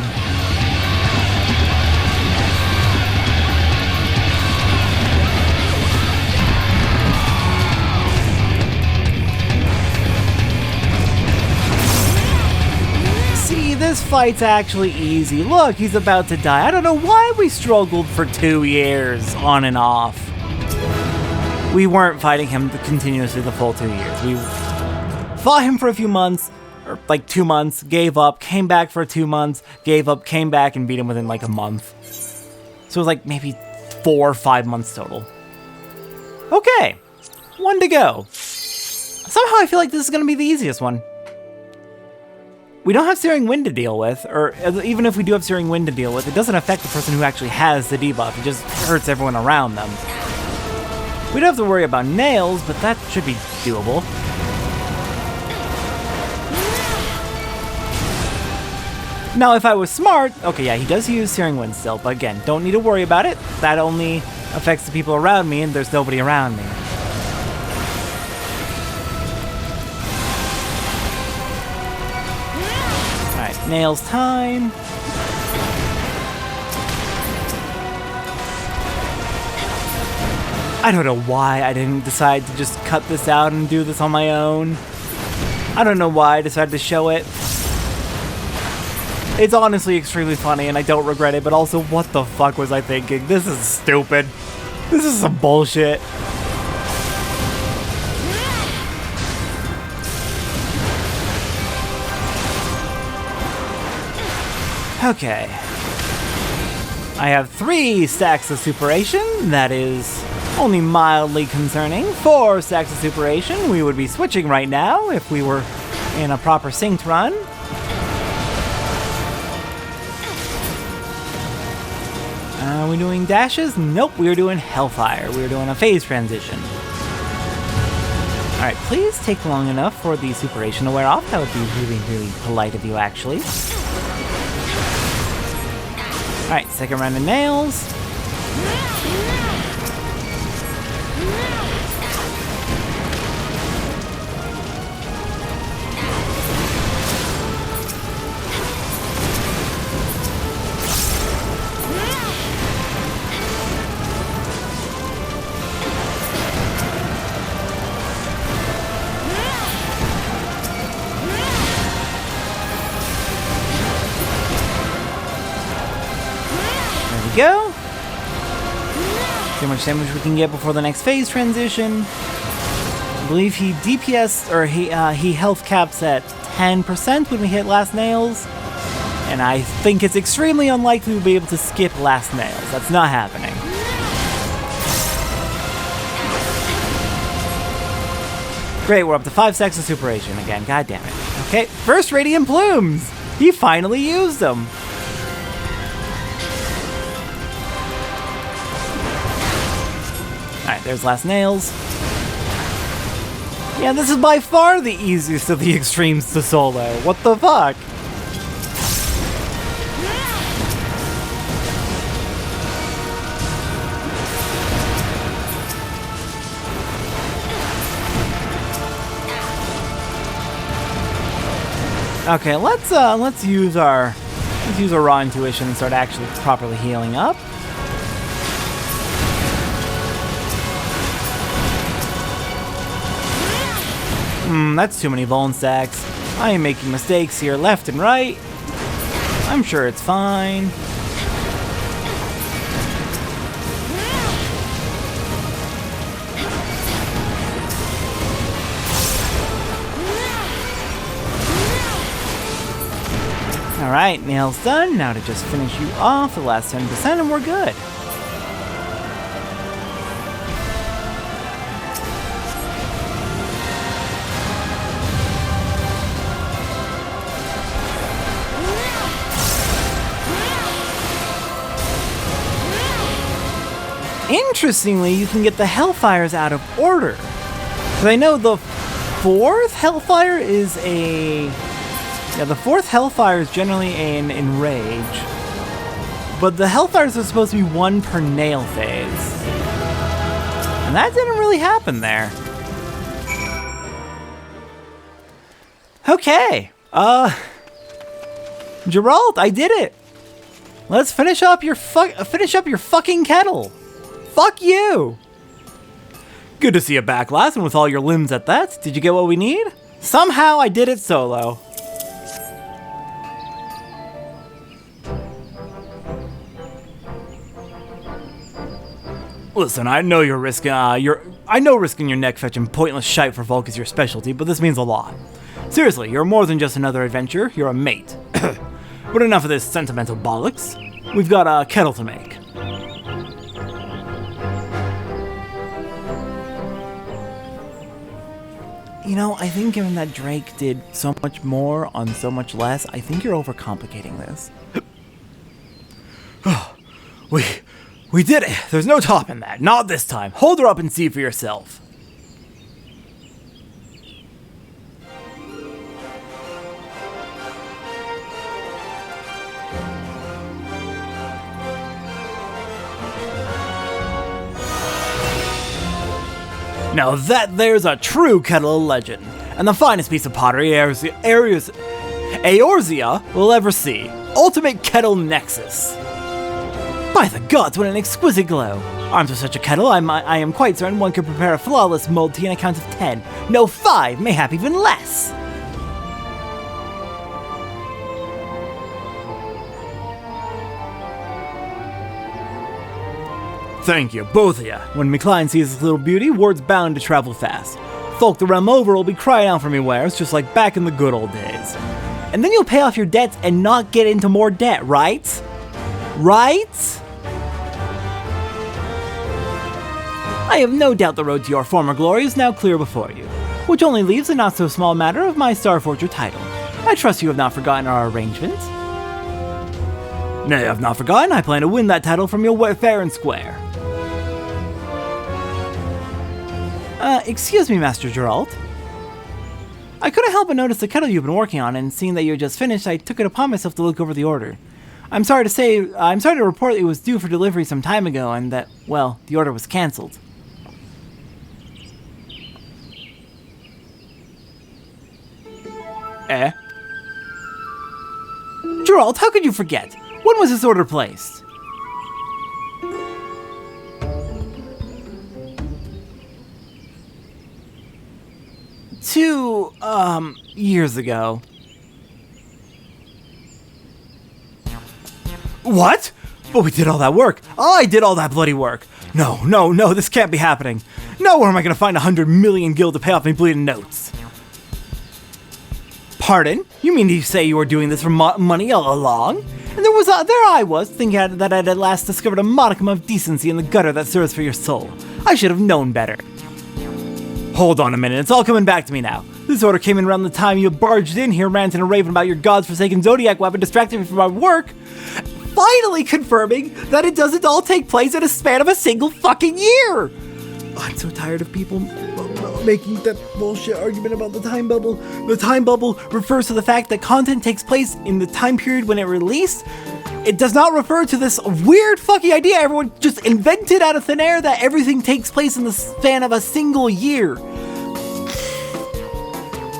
This fight's actually easy. Look, he's about to die. I don't know why we struggled for 2 years on and off. We weren't fighting him continuously the full 2 years. We fought him for a few months, or like 2 months, gave up, came back for 2 months, gave up, came back, and beat him within like a month. So it was like maybe 4 or 5 months total. Okay, 1 to go. Somehow I feel like this is going to be the easiest one. We don't have Searing Wind to deal with, or even if we do have Searing Wind to deal with, it doesn't affect the person who actually has the debuff, it just hurts everyone around them. We don't have to worry about nails, but that should be doable. Now, if I was smart, okay, yeah, he does use Searing Wind still, but again, don't need to worry about it. That only affects the people around me, and there's nobody around me. Nails time. I don't know why I didn't decide to just cut this out and do this on my own. I don't know why I decided to show it. It's honestly extremely funny and I don't regret it, but also what the fuck was I thinking? This is stupid. This is some bullshit. Okay. I have 3 stacks of superation. That is only mildly concerning. 4 stacks of superation. We would be switching right now if we were in a proper synced run. Are we doing dashes? Nope, we are doing Hellfire. We are doing a phase transition. Alright, please take long enough for the superation to wear off. That would be really, really polite of you, actually. Alright, second round of nails. we go. See how much damage we can get before the next phase transition. I believe he DPS, or he health caps at 10% when we hit last nails. And I think it's extremely unlikely we'll be able to skip last nails. That's not happening. Great, we're up to 5 stacks of superation again. God damn it. Okay, first Radiant Plumes! He finally used them! Alright, there's last nails. Yeah, this is by far the easiest of the extremes to solo. What the fuck? Okay, let's use our raw intuition and start actually properly healing up. That's too many Vuln stacks. I am making mistakes here left and right. I'm sure it's fine. Alright, nails done. Now to just finish you off the last 10% and we're good. Interestingly, you can get the Hellfires out of order. Because I know the fourth Hellfire is a... Yeah, the fourth Hellfire is generally an Enrage. But the Hellfires are supposed to be one per nail phase. And that didn't really happen there. Okay. Gerolt, I did it! Let's finish up your fucking kettle! Fuck you! Good to see you back, lass, and with all your limbs at that. Did you get what we need? Somehow I did it solo. Listen, I know you're risking risking your neck fetching pointless shite for Volk is your specialty, but this means a lot. Seriously, you're more than just another adventurer, you're a mate. But enough of this sentimental bollocks. We've got a kettle to make. You know, I think given that Drake did so much more on so much less, I think you're overcomplicating this. We did it! There's no topping that. Not this time. Hold her up and see for yourself. Now that there's a true Kettle legend, and the finest piece of pottery Eorzea will ever see. Ultimate Kettle Nexus. By the gods, what an exquisite glow! Armed with such a kettle, I am quite certain one could prepare a flawless mold tea on a count of 10. No, 5, mayhap even less! Thank you, both of you. When McCline sees this little beauty, word's bound to travel fast. Folk the realm over will be crying out for me wares, just like back in the good old days. And then you'll pay off your debts and not get into more debt, right? Right? I have no doubt the road to your former glory is now clear before you, which only leaves a not-so-small matter of my Starforger title. I trust you have not forgotten our arrangement. Nay, I've not forgotten. I plan to win that title from you fair and square. Excuse me, Master Gerolt. I couldn't help but notice the kettle you've been working on, and seeing that you had just finished, I took it upon myself to look over the order. I'm sorry to report it was due for delivery some time ago, and that, well, the order was cancelled. Gerolt, how could you forget? When was this order placed? Two, years ago. What? But we did all that work. I did all that bloody work. No, this can't be happening. Nowhere am I going to find 100 million gil to pay off my bleeding notes. Pardon? You mean to say you were doing this for money all along? And there I was, thinking that I'd at last discovered a modicum of decency in the gutter that serves for your soul. I should have known better. Hold on a minute, it's all coming back to me now. This order came in around the time you barged in here, ranting and raving about your god's-forsaken Zodiac weapon distracting me from my work. Finally confirming that it doesn't all take place in a span of a single fucking year. I'm so tired of people making that bullshit argument about the time bubble. The time bubble refers to the fact that content takes place in the time period when it released. It does not refer to this weird fucking idea everyone just invented out of thin air that everything takes place in the span of a single year.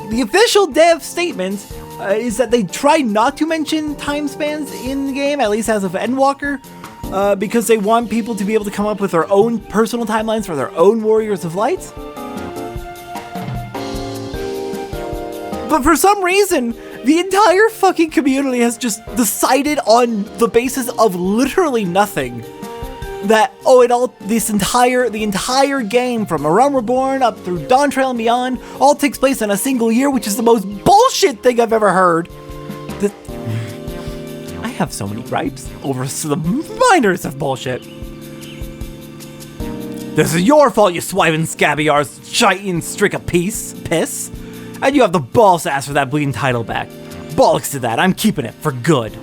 The official dev statement is that they try not to mention time spans in the game, at least as of Endwalker, because they want people to be able to come up with their own personal timelines for their own Warriors of Light. But for some reason, the entire fucking community has just decided on the basis of literally nothing that, the entire game from A Realm Reborn up through Dawn Trail and beyond all takes place in a single year, which is the most bullshit thing I've ever heard. I have so many gripes over the minors of bullshit. This is your fault, you swiving scabbyards, shiting strick of piss. And you have the balls to ask for that bleeding title back. Bollocks to that, I'm keeping it for good.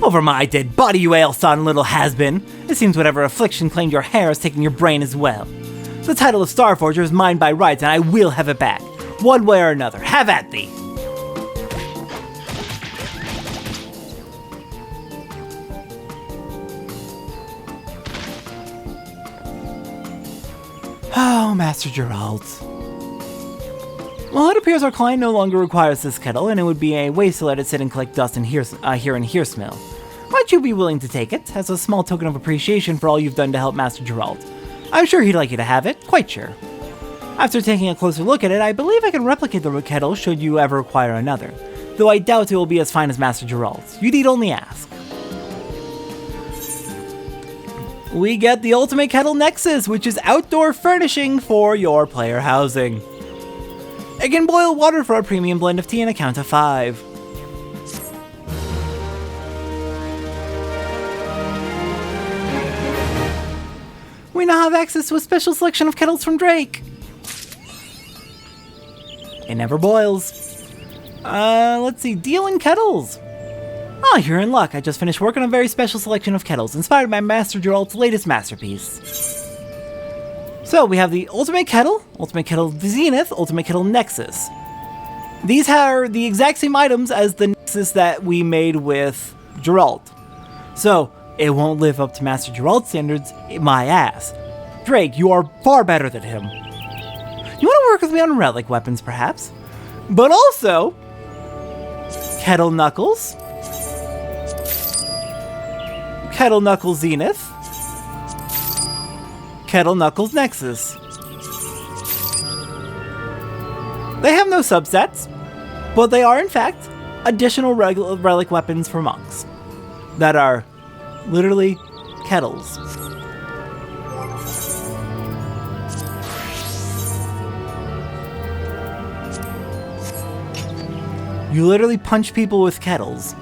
Over my dead body, you ale-sodden little has-been. It seems whatever affliction claimed your hair has taken your brain as well. The title of Starforger is mine by rights, and I will have it back. One way or another. Have at thee! Oh, Master Gerolt. Well, it appears our client no longer requires this kettle, and it would be a waste to let it sit and collect dust here in Hearsmill. Might you be willing to take it, as a small token of appreciation for all you've done to help Master Gerolt? I'm sure he'd like you to have it, quite sure. After taking a closer look at it, I believe I can replicate the kettle should you ever require another, though I doubt it will be as fine as Master Gerolt's. You need only ask. We get the Ultimate Kettle Nexus, which is outdoor furnishing for your player housing. It can boil water for a premium blend of tea in a count of 5. We now have access to a special selection of kettles from Drake. It never boils. Let's see, dealing kettles. Ah, you're in luck. I just finished working on a very special selection of kettles, inspired by Master Gerolt's latest masterpiece. So we have the Ultimate Kettle Zenith, Ultimate Kettle Nexus. These are the exact same items as the Nexus that we made with Gerolt. So it won't live up to Master Gerolt's standards, my ass. Drake, you are far better than him. You want to work with me on relic weapons, perhaps? But also, Kettle Knuckles, Kettle Knuckles Zenith, Kettle Knuckles Nexus. They have no subsets, but they are in fact additional relic weapons for monks that are literally kettles. You literally punch people with kettles.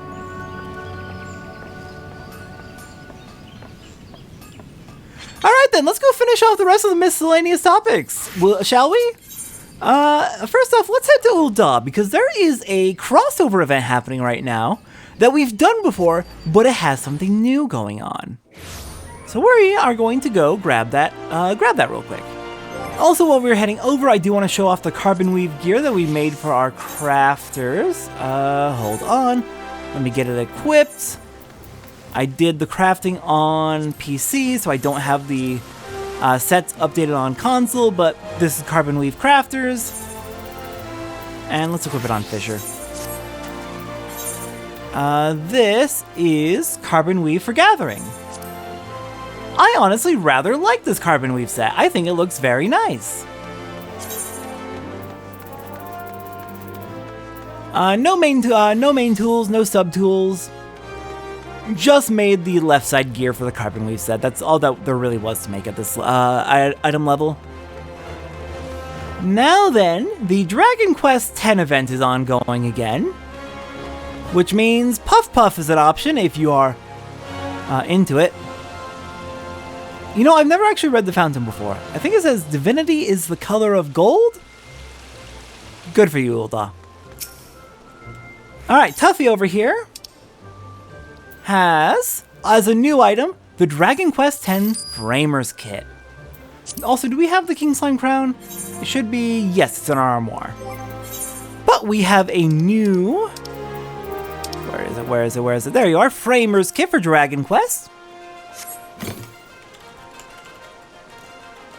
Alright then, let's go finish off the rest of the miscellaneous topics, shall we? First off, let's head to Ul'dah, because there is a crossover event happening right now that we've done before, but it has something new going on. So we are going to go grab that real quick. Also, while we're heading over, I do want to show off the carbon weave gear that we made for our crafters. Hold on. Let me get it equipped. I did the crafting on PC, so I don't have the sets updated on console, but this is Carbon Weave Crafters. And let's equip it on Fisher. This is Carbon Weave for Gathering. I honestly rather like this Carbon Weave set. I think it looks very nice. No main tools, no sub tools. just made the left side gear for the carbon weave set. That's all that there really was to make at this item level. Now then, the Dragon Quest X event is ongoing again, which means Puff Puff is an option if you are into it. You know, I've never actually read the fountain before. I think it says divinity is the color of gold. Good for you, Ulda. Alright, Tuffy over here has, as a new item, the Dragon Quest X Framers Kit. Also, do we have the King Slime Crown? It should be, yes, it's in our armoire. But we have a new, where is it? There you are, Framers Kit for Dragon Quest.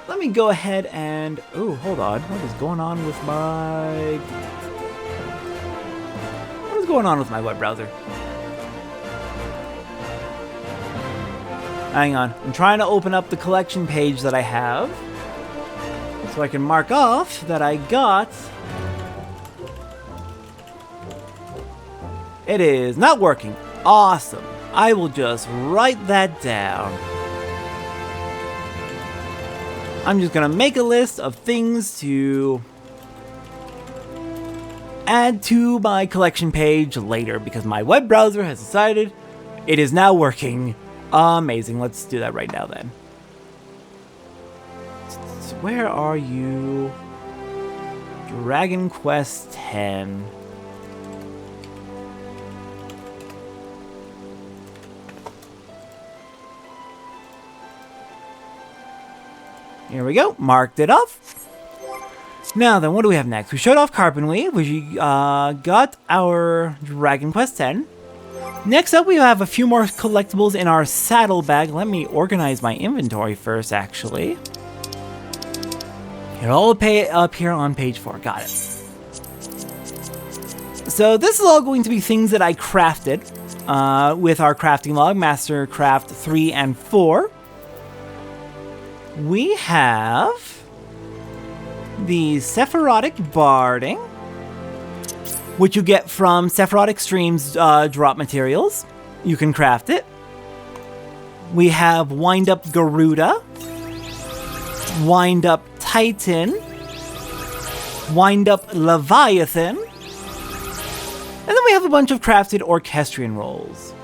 Let me go ahead and, oh, hold on, what is going on with my web browser? Hang on, I'm trying to open up the collection page that I have so I can mark off that I got. It is not working. Awesome. I will just write that down. I'm just gonna make a list of things to add to my collection page later because my web browser has decided it is now working. Amazing. Let's do that right now then. So where are you? Dragon Quest X. Here we go. Marked it off. Now then, what do we have next? We showed off Carpenweave. We got our Dragon Quest X. Next up, we have a few more collectibles in our saddlebag. Let me organize my inventory first, actually. Here, all up here on page 4. Got it. So this is all going to be things that I crafted with our crafting log, Master Craft 3 and 4. We have the Sephirotic Barding, which you get from Sephirotic Stream's drop materials. You can craft it. We have Wind Up Garuda, Wind Up Titan, Wind Up Leviathan, and then we have a bunch of crafted Orchestrion rolls.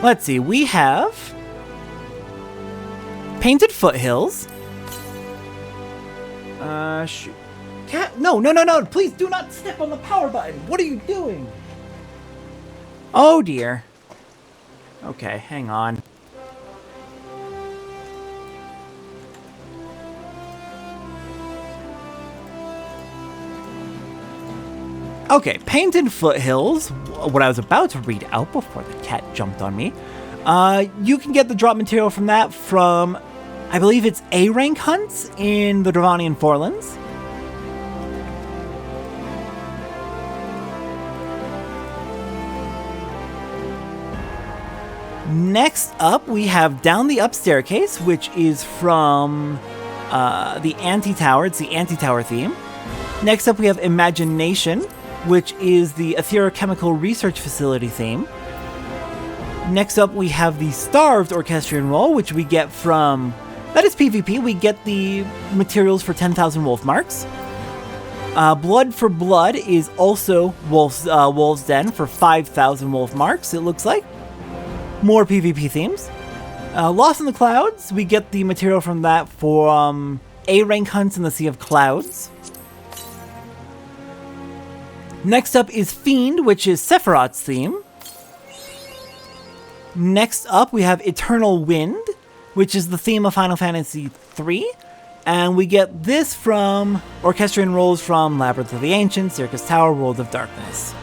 Let's see, we have Painted Foothills. Shoot. Cat, no, please do not step on the power button. What are you doing? Oh dear. Okay, hang on. Okay, Painted Foothills, what I was about to read out before the cat jumped on me. You can get the drop material from that from, I believe it's A-rank hunts in the Dravanian Forelands. Next up, we have Down the Up Staircase, which is from the Anti-Tower. It's the Anti-Tower theme. Next up, we have Imagination, which is the Etherochemical Research Facility theme. Next up, we have the Starved Orchestrion roll, which we get from... That is PvP. We get the materials for 10,000 wolf marks. Blood for Blood is also Wolf's Den for 5,000 wolf marks, it looks like. More PvP themes. Lost in the Clouds, we get the material from that for A-rank hunts in the Sea of Clouds. Next up is Fiend, which is Sephiroth's theme. Next up, we have Eternal Wind, which is the theme of Final Fantasy III. And we get this from Orchestrion rolls from Labyrinth of the Ancients, Circus Tower, World of Darkness.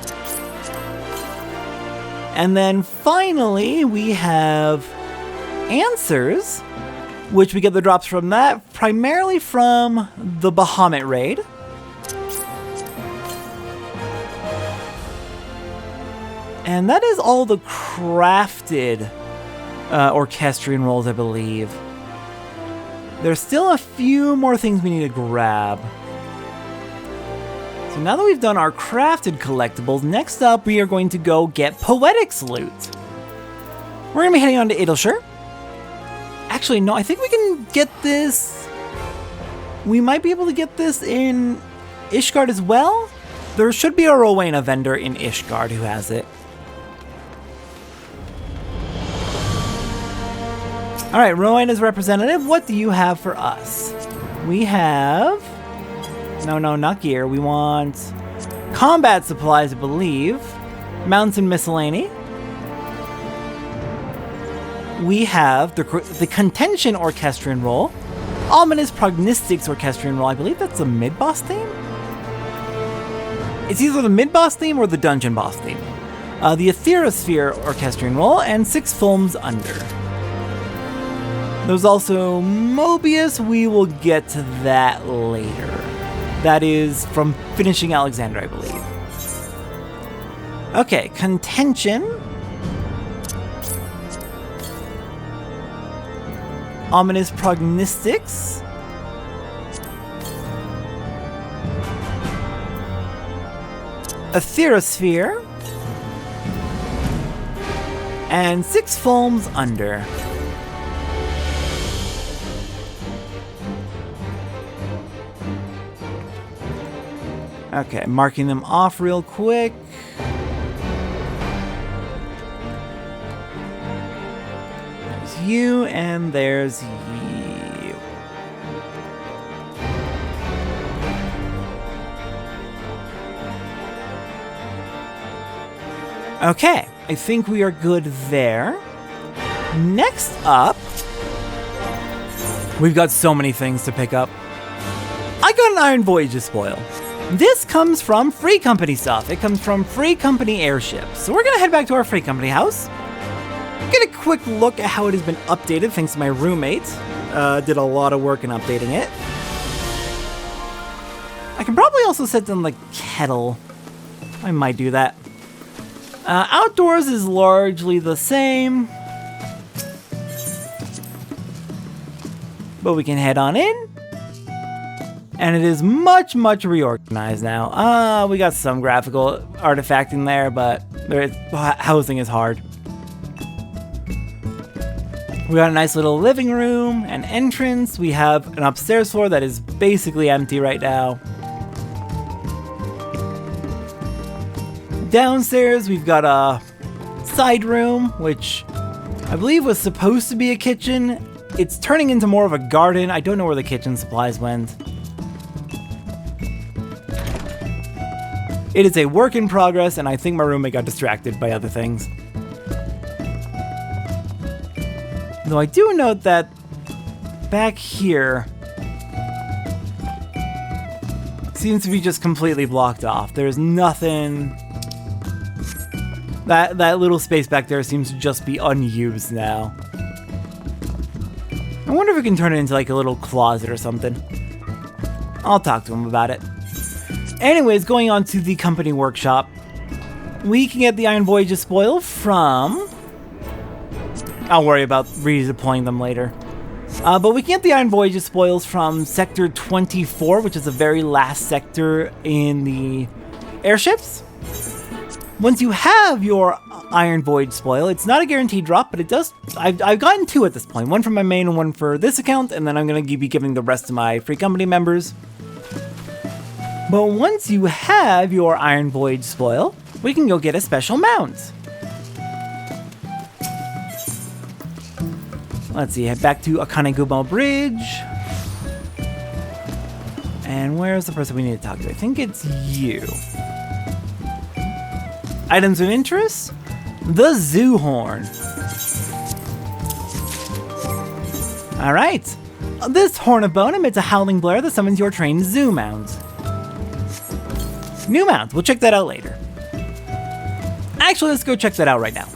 And then finally, we have Answers, which we get the drops from that, primarily from the Bahamut raid. And that is all the crafted Orchestrion rolls, I believe. There's still a few more things we need to grab. So So now that we've done our crafted collectibles, next up we are going to go get Poetics loot. We're going to be heading on to Adelshire. Actually, no, I think we can get this... We might be able to get this in Ishgard as well. There should be a Rowena vendor in Ishgard who has it. Alright, Rowena's representative, what do you have for us? We have... No, not gear. We want combat supplies, I believe. Mounts and miscellany. We have the Contention Orchestrion roll. Ominous Prognostics Orchestrion roll. I believe that's the mid-boss theme? It's either the mid-boss theme or the dungeon boss theme. The Etherosphere Orchestrion roll, and 6 films under. There's also Mobius. We will get to that later. That is from finishing Alexander, I believe. Okay, Contention. Ominous Prognostics. Etherosphere. And 6 films under. Okay, marking them off real quick. There's you, and there's you. Okay, I think we are good there. Next up, we've got so many things to pick up. I got an Iron Voyages spoil. This comes from Free Company stuff. It comes from Free Company airships. So we're gonna head back to our Free Company house. Get a quick look at how it has been updated thanks to my roommate. Did a lot of work in updating it. I can probably also set them like Kettle. I might do that. Outdoors is largely the same. But we can head on in. And it is much reorganized now. We got some graphical artifacting there, but housing is hard. We got a nice little living room, an entrance. We have an upstairs floor that is basically empty right now. Downstairs, we've got a side room, which I believe was supposed to be a kitchen. It's turning into more of a garden. I don't know where the kitchen supplies went. It is a work in progress, and I think my roommate got distracted by other things. Though I do note that back here seems to be just completely blocked off. There's nothing... That little space back there seems to just be unused now. I wonder if we can turn it into like a little closet or something. I'll talk to him about it. Anyways, going on to the company workshop, we can get the Iron Voyages spoil from... I'll worry about redeploying them later. But we can get the Iron Voyages spoils from Sector 24, which is the very last sector in the airships. Once you have your Iron Voyage spoil, it's not a guaranteed drop, but it does... I've gotten 2 at this point. One for my main and one for this account, and then I'm going to be giving the rest to my Free Company members. But once you have your Iron Voyage spoil, we can go get a special mount. Let's see, head back to Akanegumo Bridge. And where's the person we need to talk to? I think it's you. Items of interest? The Zoo Horn. Alright. This Horn of Bone emits a howling blare that summons your trained Zoo mount. New mount. We'll check that out later. Actually, let's go check that out right now.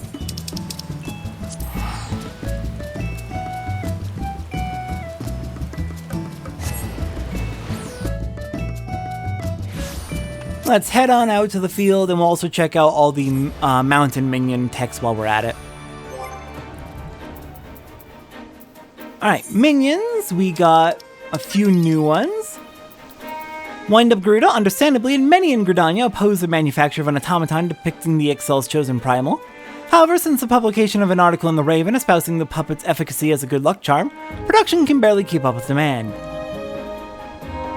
Let's head on out to the field, and we'll also check out all the mountain minion text while we're at it. Alright, minions. We got a few new ones. Wind-Up Garuda, understandably, and many in Gridania oppose the manufacture of an automaton depicting the Excel's chosen primal. However, since the publication of an article in The Raven espousing the puppet's efficacy as a good luck charm, production can barely keep up with demand.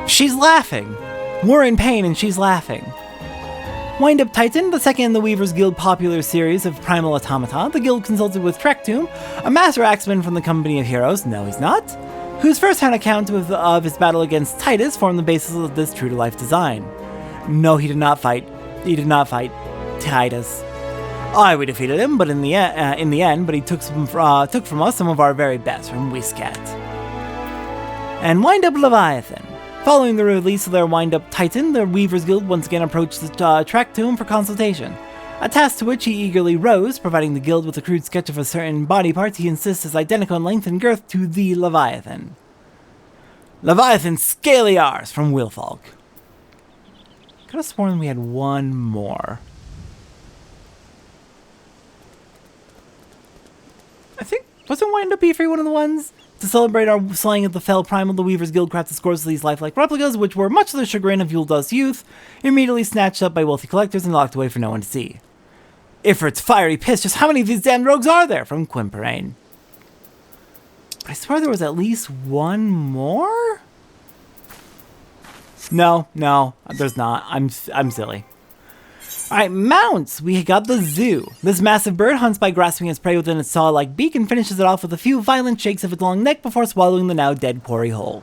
She's laughing! We're in pain and she's laughing. Wind-Up Titan, the second in the Weaver's Guild popular series of primal automata, the guild consulted with Trektoon, a master axeman from the Company of Heroes, no he's not, whose first-hand account of his battle against Titus formed the basis of this true-to-life design. No, he did not fight. He did not fight Titus. We defeated him, but in the end, he took from us some of our very best from Whiscat. And Wind-Up Leviathan. Following the release of their Wind-Up Titan, the Weavers Guild once again approached the Trektoon for consultation, a task to which he eagerly rose, providing the guild with a crude sketch of a certain body part he insists is identical in length and girth to the Leviathan. Leviathan Scaliars from Wilfalk. Could have sworn we had one more. I think, wasn't Wind-Up E3 one of the ones? To celebrate our slaying of the fell primal, the Weavers Guild crafted scores of these lifelike replicas, which were, much to the chagrin of Yuldal's youth, immediately snatched up by wealthy collectors and locked away for no one to see. Ifrit's fiery piss, just how many of these damned rogues are there? From Quimperane. But I swear there was at least one more? No, there's not. I'm silly. Alright, mounts! We got the zoo. This massive bird hunts by grasping its prey within its saw-like beak and finishes it off with a few violent shakes of its long neck before swallowing the now dead quarry whole.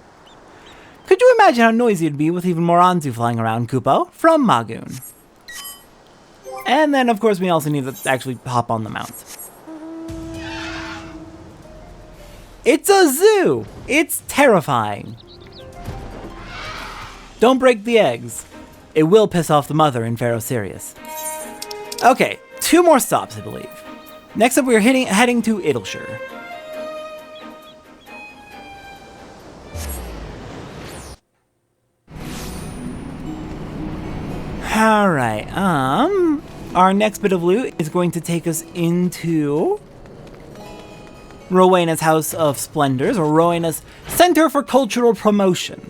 Could you imagine how noisy it'd be with even more Anzu flying around, Kupo? From Magoon. And then, of course, we also need to actually hop on the mount. It's a zoo! It's terrifying. Don't break the eggs. It will piss off the mother in Pharaoh Sirius. Okay, 2 more stops, I believe. Next up, we're heading to Idleshire. Alright, our next bit of loot is going to take us into Rowena's House of Splendors, or Rowena's Center for Cultural Promotion.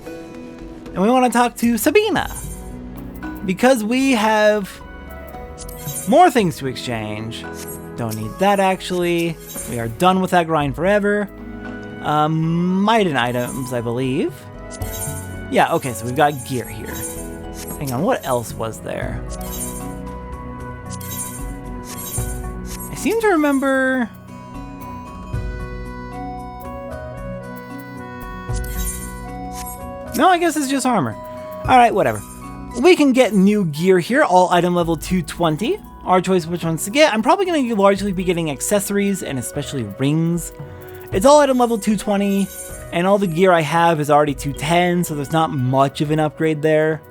And we want to talk to Sabina, because we have more things to exchange. Don't need that, actually. We are done with that grind forever. Maiden items, I believe. Yeah, okay, so we've got gear here. Hang on, what else was there? I seem to remember... No, I guess it's just armor. Alright, whatever. We can get new gear here, all item level 220. Our choice of which ones to get. I'm probably going to largely be getting accessories, and especially rings. It's all item level 220, and all the gear I have is already 210, so there's not much of an upgrade there.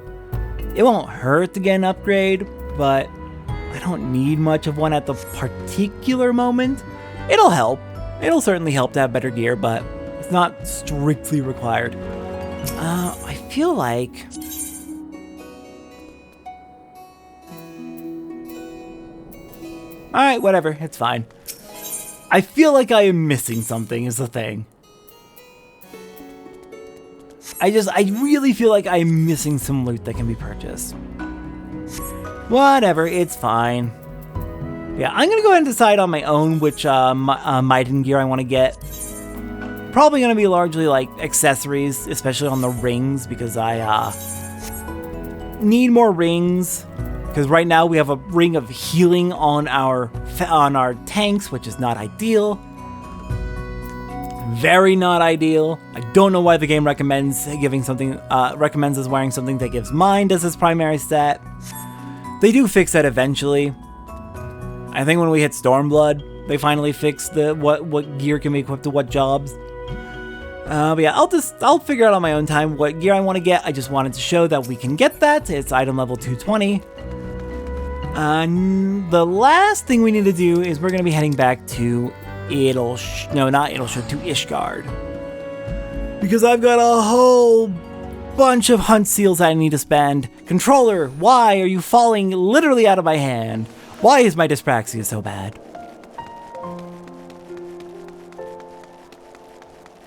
It won't hurt to get an upgrade, but I don't need much of one at the particular moment. It'll help. It'll certainly help to have better gear, but it's not strictly required. I feel like... Alright, whatever, it's fine. I feel like I am missing something is the thing. I really feel like I'm missing some loot that can be purchased. Whatever, it's fine. Yeah, I'm gonna go ahead and decide on my own which Maiden gear I want to get. Probably going to be largely like accessories, especially on the rings, because I need more rings. Because right now we have a ring of healing on our tanks, which is not ideal. Very not ideal. I don't know why the game recommends us wearing something that gives mind as its primary stat. They do fix that eventually. I think when we hit Stormblood, they finally fixed what gear can be equipped to what jobs. But yeah, I'll figure out on my own time what gear I want to get. I just wanted to show that we can get that. It's item level 220. The last thing we need to do is we're going to be heading back to to Ishgard. Because I've got a whole bunch of hunt seals I need to spend. Controller, why are you falling literally out of my hand? Why is my dyspraxia so bad?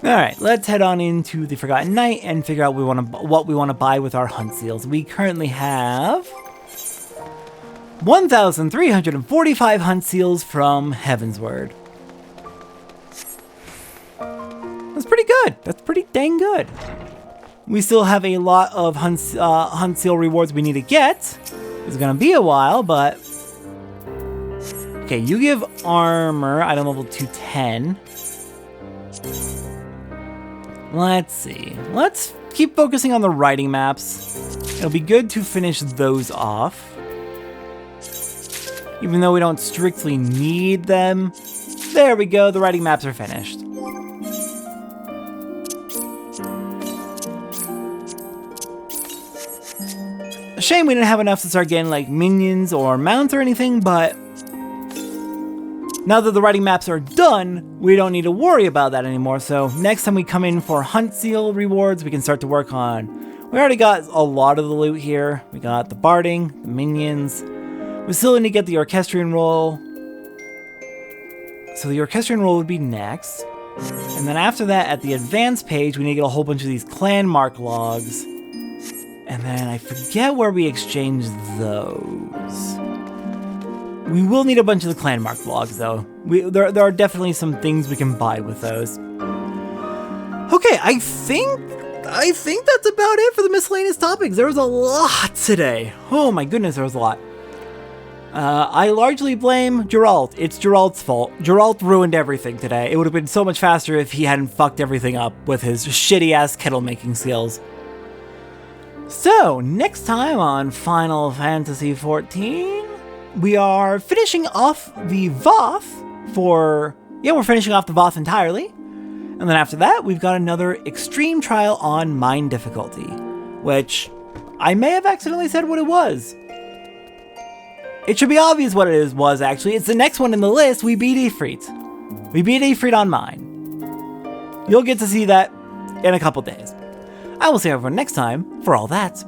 Alright, let's head on into the Forgotten Night and figure out what we want to buy with our hunt seals. We currently have 1,345 hunt seals from Heavensward. That's pretty good. That's pretty dang good. We still have a lot of hunt seal rewards we need to get. It's gonna be a while, but... Okay, you give armor. Item level 210. Let's see. Let's keep focusing on the writing maps. It'll be good to finish those off. Even though we don't strictly need them. There we go, the writing maps are finished. A shame we didn't have enough to start getting like minions or mounts or anything, but now that the writing maps are done, we don't need to worry about that anymore. So next time we come in for hunt seal rewards, we can start to work on. We already got a lot of the loot here. We got the barding, the minions. We still need to get the orchestrion roll. So the orchestrion roll would be next. And then after that, at the advanced page, we need to get a whole bunch of these clan mark logs. And then I forget where we exchange those. We will need a bunch of the clan mark logs, though. There are definitely some things we can buy with those. Okay, I think that's about it for the miscellaneous topics. There was a lot today. Oh my goodness, there was a lot. I largely blame Gerolt. It's Geralt's fault. Gerolt ruined everything today. It would have been so much faster if he hadn't fucked everything up with his shitty-ass kettle making skills. So, next time on Final Fantasy XIV, we are finishing off the Voth we're finishing off the Voth entirely. And then after that, we've got another extreme trial on mine difficulty, which I may have accidentally said what it was. It should be obvious what it was, actually. It's the next one in the list. We beat Ifrit. We beat Ifrit on mine. You'll get to see that in a couple days. I will see everyone next time for all that.